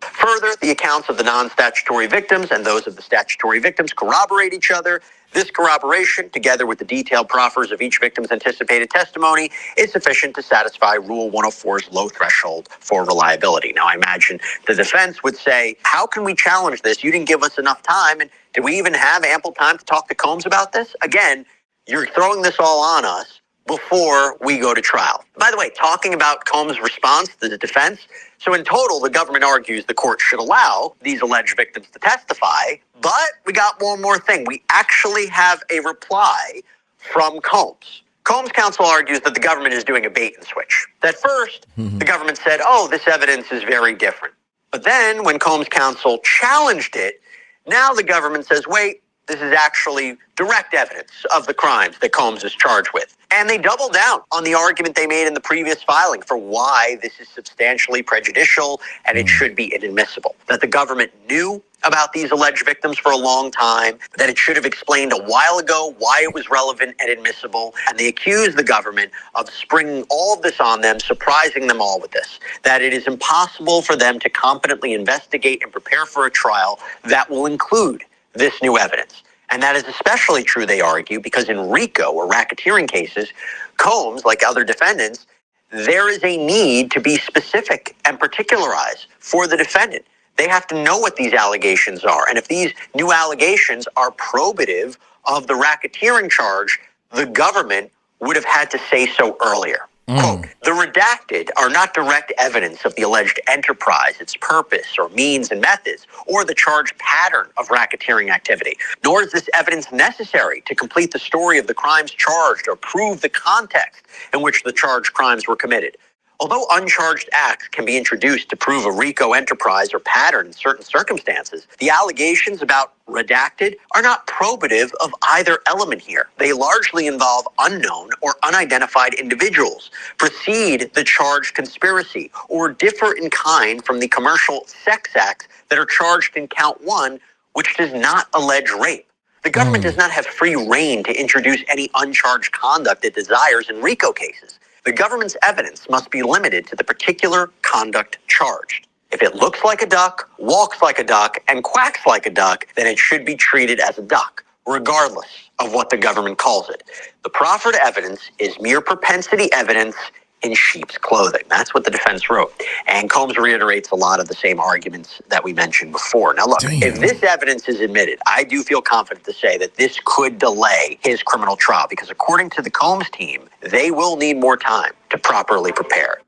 Further, the accounts of the non-statutory victims and those of the statutory victims corroborate each other. This corroboration, together with the detailed proffers of each victim's anticipated testimony, is sufficient to satisfy Rule 104's low threshold for reliability. Now, I imagine the defense would say, how can we challenge this? You didn't give us enough time. And did we even have ample time to talk to Combs about this? Again, you're throwing this all on us, before we go to trial. By the way, talking about Combs' response to the defense, so in total, the government argues the court should allow these alleged victims to testify, but we got one more thing. We actually have a reply from Combs. Combs' counsel argues that the government is doing a bait and switch. At first, the government said, oh, this evidence is very different. But then when Combs' counsel challenged it, now the government says, wait, this is actually direct evidence of the crimes that Combs is charged with. And they double down on the argument they made in the previous filing for why this is substantially prejudicial and it should be inadmissible. That the government knew about these alleged victims for a long time, that it should have explained a while ago why it was relevant and admissible, and they accuse the government of springing all of this on them, surprising them all with this, that it is impossible for them to competently investigate and prepare for a trial that will include this new evidence. And that is especially true, they argue, because in RICO or racketeering cases, Combs, like other defendants, there is a need to be specific and particularized for the defendant. They have to know what these allegations are. And if these new allegations are probative of the racketeering charge, the government would have had to say so earlier. Quote, the redacted are not direct evidence of the alleged enterprise, its purpose or means and methods, or the charged pattern of racketeering activity, nor is this evidence necessary to complete the story of the crimes charged or prove the context in which the charged crimes were committed. Although uncharged acts can be introduced to prove a RICO enterprise or pattern in certain circumstances, the allegations about redacted are not probative of either element here. They largely involve unknown or unidentified individuals, precede the charged conspiracy, or differ in kind from the commercial sex acts that are charged in count 1, which does not allege rape. The government does not have free rein to introduce any uncharged conduct it desires in RICO cases. The government's evidence must be limited to the particular conduct charged. If it looks like a duck, walks like a duck, and quacks like a duck, then it should be treated as a duck, regardless of what the government calls it. The proffered evidence is mere propensity evidence in sheep's clothing. That's what the defense wrote. And Combs reiterates a lot of the same arguments that we mentioned before. Now, look, if this evidence is admitted, I do feel confident to say that this could delay his criminal trial because according to the Combs team, they will need more time to properly prepare.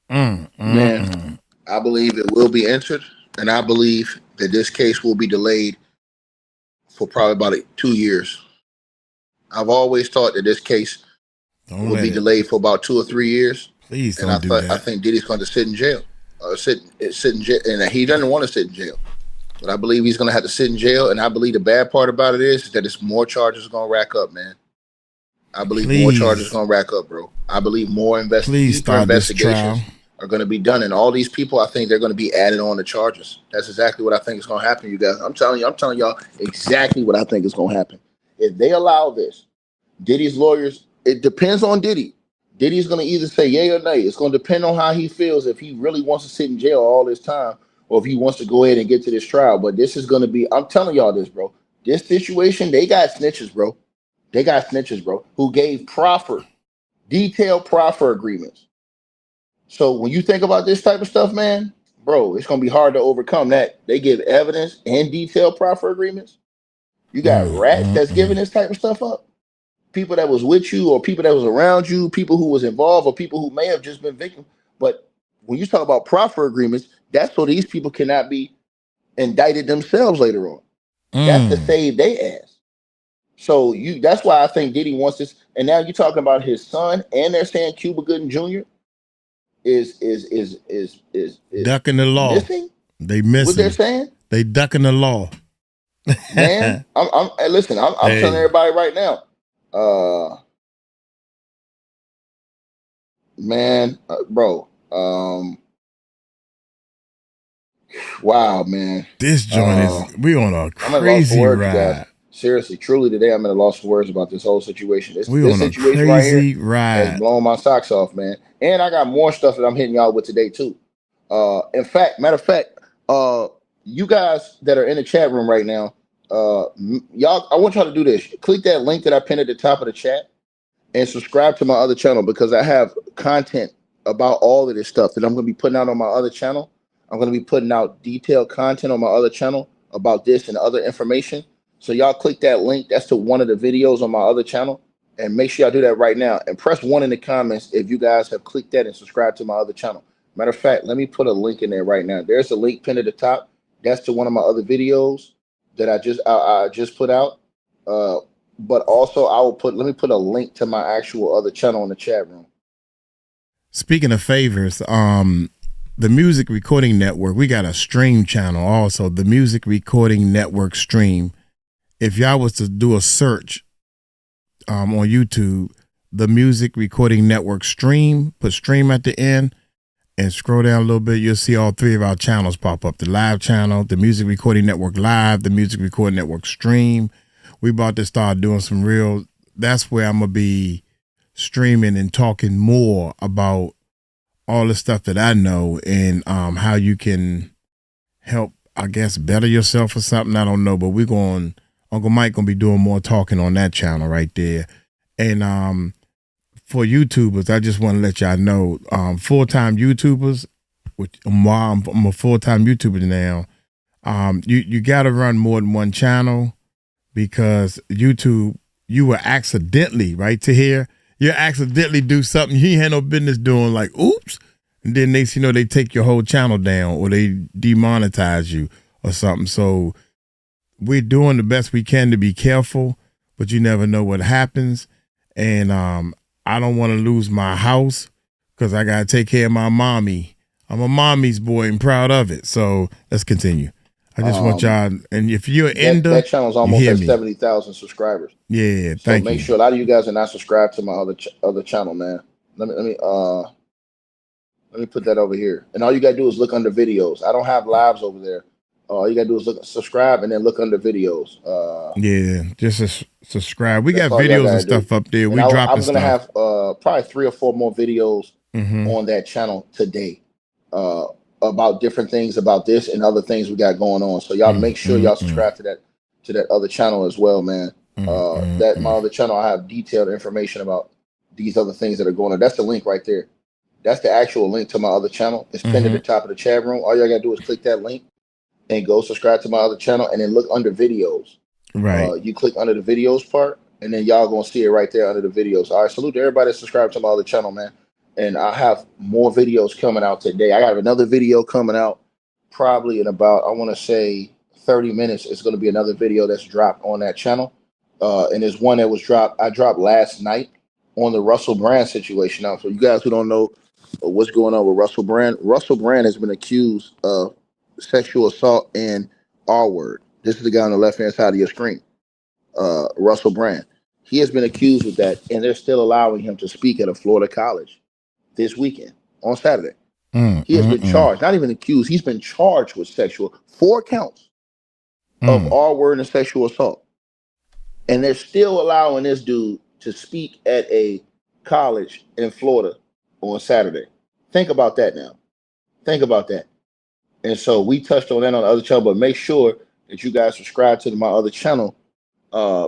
Man, I believe it will be entered, and I believe that this case will be delayed for probably about 2 years. I've always thought that this case will be delayed for about 2 or 3 years. Please don't do that. I think Diddy's going to sit in jail. Sit in jail, and he doesn't want to sit in jail. But I believe he's going to have to sit in jail, and I believe the bad part about it is that it's more charges going to rack up, man. I believe more charges going to rack up, bro. I believe more investigations are going to be done, and all these people, I think they're going to be added on to charges. That's exactly what I think is going to happen, you guys. I'm telling y'all exactly what I think is going to happen. If they allow this, Diddy's lawyers, it depends on Diddy. Diddy's going to either say yay or nay. It's going to depend on how he feels, if he really wants to sit in jail all this time or if he wants to go ahead and get to this trial. But this is going to be, I'm telling y'all this, bro. This situation, they got snitches, bro. Who gave detailed proffer agreements. So when you think about this type of stuff, man, bro, it's going to be hard to overcome that. They give evidence and detailed proffer agreements. You got rats that's giving this type of stuff up. People that was with you or people that was around you, people who was involved or people who may have just been victims. But when you talk about proffer agreements, that's so these people cannot be indicted themselves later on. That's to save their ass. So that's why I think Diddy wants this. And now you're talking about his son, and they're saying Cuba Gooding Jr. is ducking the law. Missing? They missing. What they're saying? They ducking the law. Man, I'm telling everybody right now. Bro. Wow, man. This joint we on a crazy ride. Seriously, truly, today I'm at a loss for words about this whole situation. This situation right here has blown my socks off, man. And I got more stuff that I'm hitting y'all with today too. Matter of fact, you guys that are in the chat room right now, y'all, I want y'all to do this. Click that link that I pinned at the top of the chat and subscribe to my other channel, because I have content about all of this stuff that I'm going to be putting out on my other channel. I'm going to be putting out detailed content on my other channel about this and other information. So y'all click that link. That's to one of the videos on my other channel. And make sure y'all do that right now. And press 1 in the comments if you guys have clicked that and subscribed to my other channel. Matter of fact, let me put a link in there right now. There's a link pinned at the top. That's to one of my other videos that I just put out. But also let me put a link to my actual other channel in the chat room. Speaking of favors, the Music Recording Network, we got a stream channel also, the Music Recording Network stream. If y'all was to do a search on YouTube, the Music Recording Network stream, put stream at the end and scroll down a little bit, you'll see all 3 of our channels pop up. The live channel, the Music Recording Network live, the Music Recording Network stream. We about to start doing some real, that's where I'm going to be streaming and talking more about all the stuff that I know and how you can help, I guess, better yourself or something. I don't know, but Uncle Mike gonna be doing more talking on that channel right there. And for YouTubers, I just want to let y'all know, full-time YouTubers, which I'm a full-time YouTuber now. You got to run more than one channel because YouTube, you will accidentally, right to here, you accidentally do something you ain't had no business doing, like, oops. And then next, they take your whole channel down or they demonetize you or something. So we're doing the best we can to be careful, but you never know what happens. And I don't want to lose my house because I got to take care of my mommy. I'm a mommy's boy and proud of it. So let's continue. I just want y'all, and if you're that channel's almost at 70,000 subscribers. Yeah, so thank you. Make sure a lot of you guys are not subscribed to my other channel, man. Let me put that over here. And all you gotta do is look under videos. I don't have lives over there. All you gotta do is subscribe and then look under videos. Yeah, just subscribe. We got videos and stuff up there. I'm gonna have probably 3 or 4 more videos on that channel today. About different things about this and other things we got going on. So y'all make sure y'all subscribe to that other channel as well, man. That my other channel, I have detailed information about these other things that are going on. That's the link right there. That's the actual link to my other channel. It's pinned at the top of the chat room. All y'all gotta do is click that link and go subscribe to my other channel and then look under videos. Right. You click under the videos part and then y'all gonna see it right there under the videos. All right, salute to everybody that subscribed to my other channel, man. And I have more videos coming out today. I got another video coming out probably in about, I want to say 30 minutes. It's going to be another video that's dropped on that channel. And there's one that I dropped last night on the Russell Brand situation. Now, for you guys who don't know what's going on with Russell Brand has been accused of sexual assault and R-word. This is the guy on the left-hand side of your screen, Russell Brand. He has been accused of that, and they're still allowing him to speak at a Florida college this weekend on Saturday. He has been charged, not even accused. He's been charged with 4 counts of R-word and sexual assault. And they're still allowing this dude to speak at a college in Florida on Saturday. Think about that now. Think about that. And so we touched on that on the other channel, but make sure that you guys subscribe to my other channel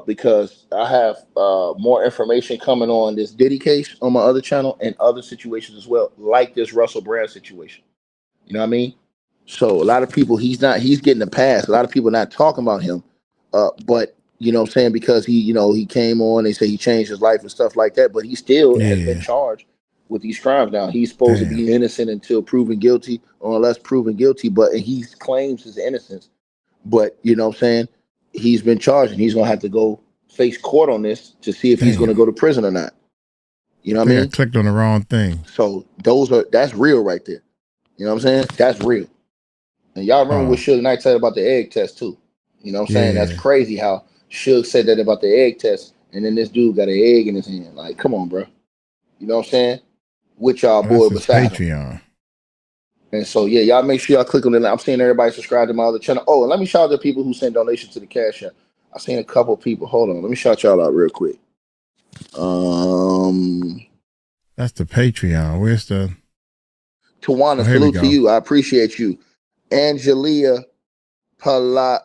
because I have more information coming on this Diddy case on my other channel and other situations as well, like this Russell Brand situation. You know what I mean? So a lot of people, he's getting a pass. A lot of people not talking about him. But you know what I'm saying? Because he came on, they say he changed his life and stuff like that, but he still has been charged with these crimes now. He's supposed to be innocent until proven guilty or unless proven guilty, but he claims his innocence. But you know what I'm saying? He's been charged and he's going to have to go face court on this to see if he's going to go to prison or not. You know what I mean? I clicked on the wrong thing. So that's real right there. You know what I'm saying? That's real. And y'all remember what Suge Knight said about the egg test too. You know what I'm saying? That's crazy how Suge said that about the egg test and then this dude got an egg in his hand. Like, come on, bro. You know what I'm saying? With y'all boy beside Patreon. And so, yeah, y'all make sure y'all click on it. I'm seeing everybody subscribe to my other channel. Oh, and let me shout out the people who send donations to the Cash App. I've seen a couple people. Hold on. Let me shout y'all out real quick. That's the Patreon. Where's the... Tawana, salute to you. I appreciate you. Angelia Palazzolo.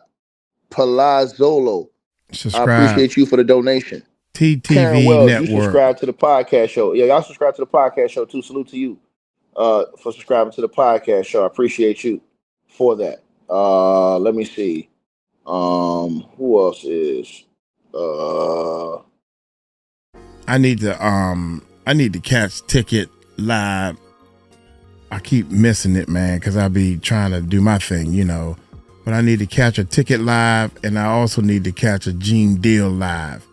Subscribe. I appreciate you for the donation. TTV Karen Wells, Network. you subscribe to the podcast show. Yeah, y'all subscribe to the podcast show too. Salute to you for subscribing to the podcast show. I appreciate you for that. Let me see. Who else is I need to catch Ticket live. I keep missing it, man, because I be trying to do my thing, you know. But I need to catch a Ticket live, and I also need to catch a Gene Deal live.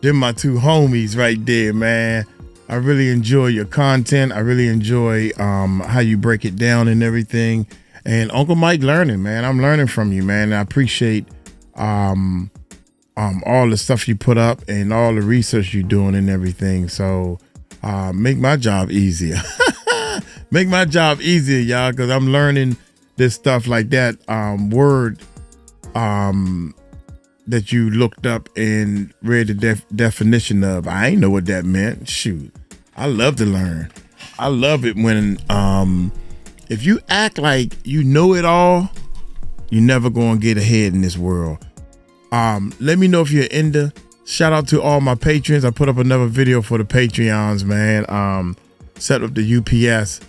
They're my two homies right there, man. I really enjoy your content. I really enjoy how you break it down and everything. And Uncle Mike learning, man. I'm learning from you, man. And I appreciate all the stuff you put up and all the research you're doing and everything. So make my job easier. Make my job easier, y'all, because I'm learning this stuff like that word that you looked up and read the definition of. I ain't know what that meant. Shoot, I love to learn. I love it when if you act like you know it all, you're never gonna get ahead in this world. Let me know if you're into. Shout out to all my patrons. I put up another video for the Patreons, man. Set up the UPS.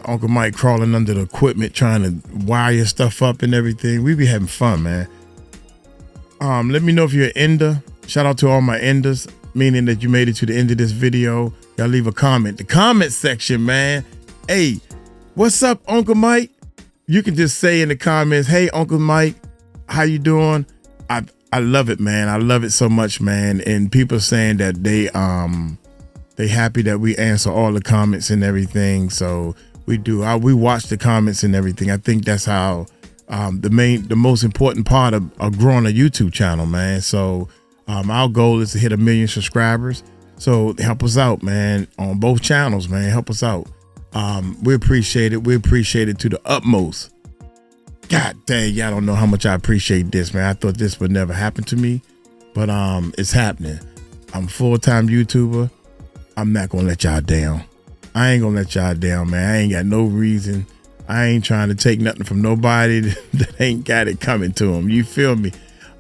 Uncle Mike crawling under the equipment, trying to wire stuff up and everything. We be having fun, man. Let me know if you're an ender. Shout out to all my enders, meaning that you made it to the end of this video. Y'all leave a comment. The comment section, man. Hey, what's up, Uncle Mike? You can just say in the comments, hey, Uncle Mike, how you doing? I love it, man. I love it so much, man. And people saying that they happy that we answer all the comments and everything. So we do. We watch the comments and everything. I think that's how the most important part of growing a YouTube channel, man. So our goal is to hit 1 million subscribers. So help us out, man, on both channels, man. Help us out. We appreciate it. We appreciate it to the utmost. God dang, y'all don't know how much I appreciate this, man. I thought this would never happen to me, but it's happening. I'm a full-time YouTuber. I'm not gonna let y'all down. I ain't gonna let y'all down, man. I ain't got no reason. I ain't trying to take nothing from nobody that ain't got it coming to them. You feel me?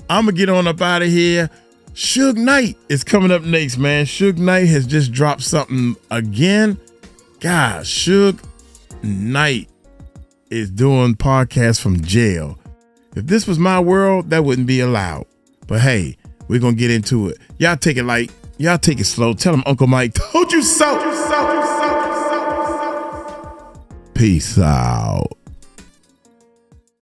I'm gonna get on up out of here. Suge Knight is coming up next, man. Suge Knight has just dropped something again. God, Suge Knight is doing podcasts from jail. If this was my world, that wouldn't be allowed. But hey, we're gonna get into it. Y'all take it light. Y'all take it slow. Tell them Uncle Mike told you so. Peace out.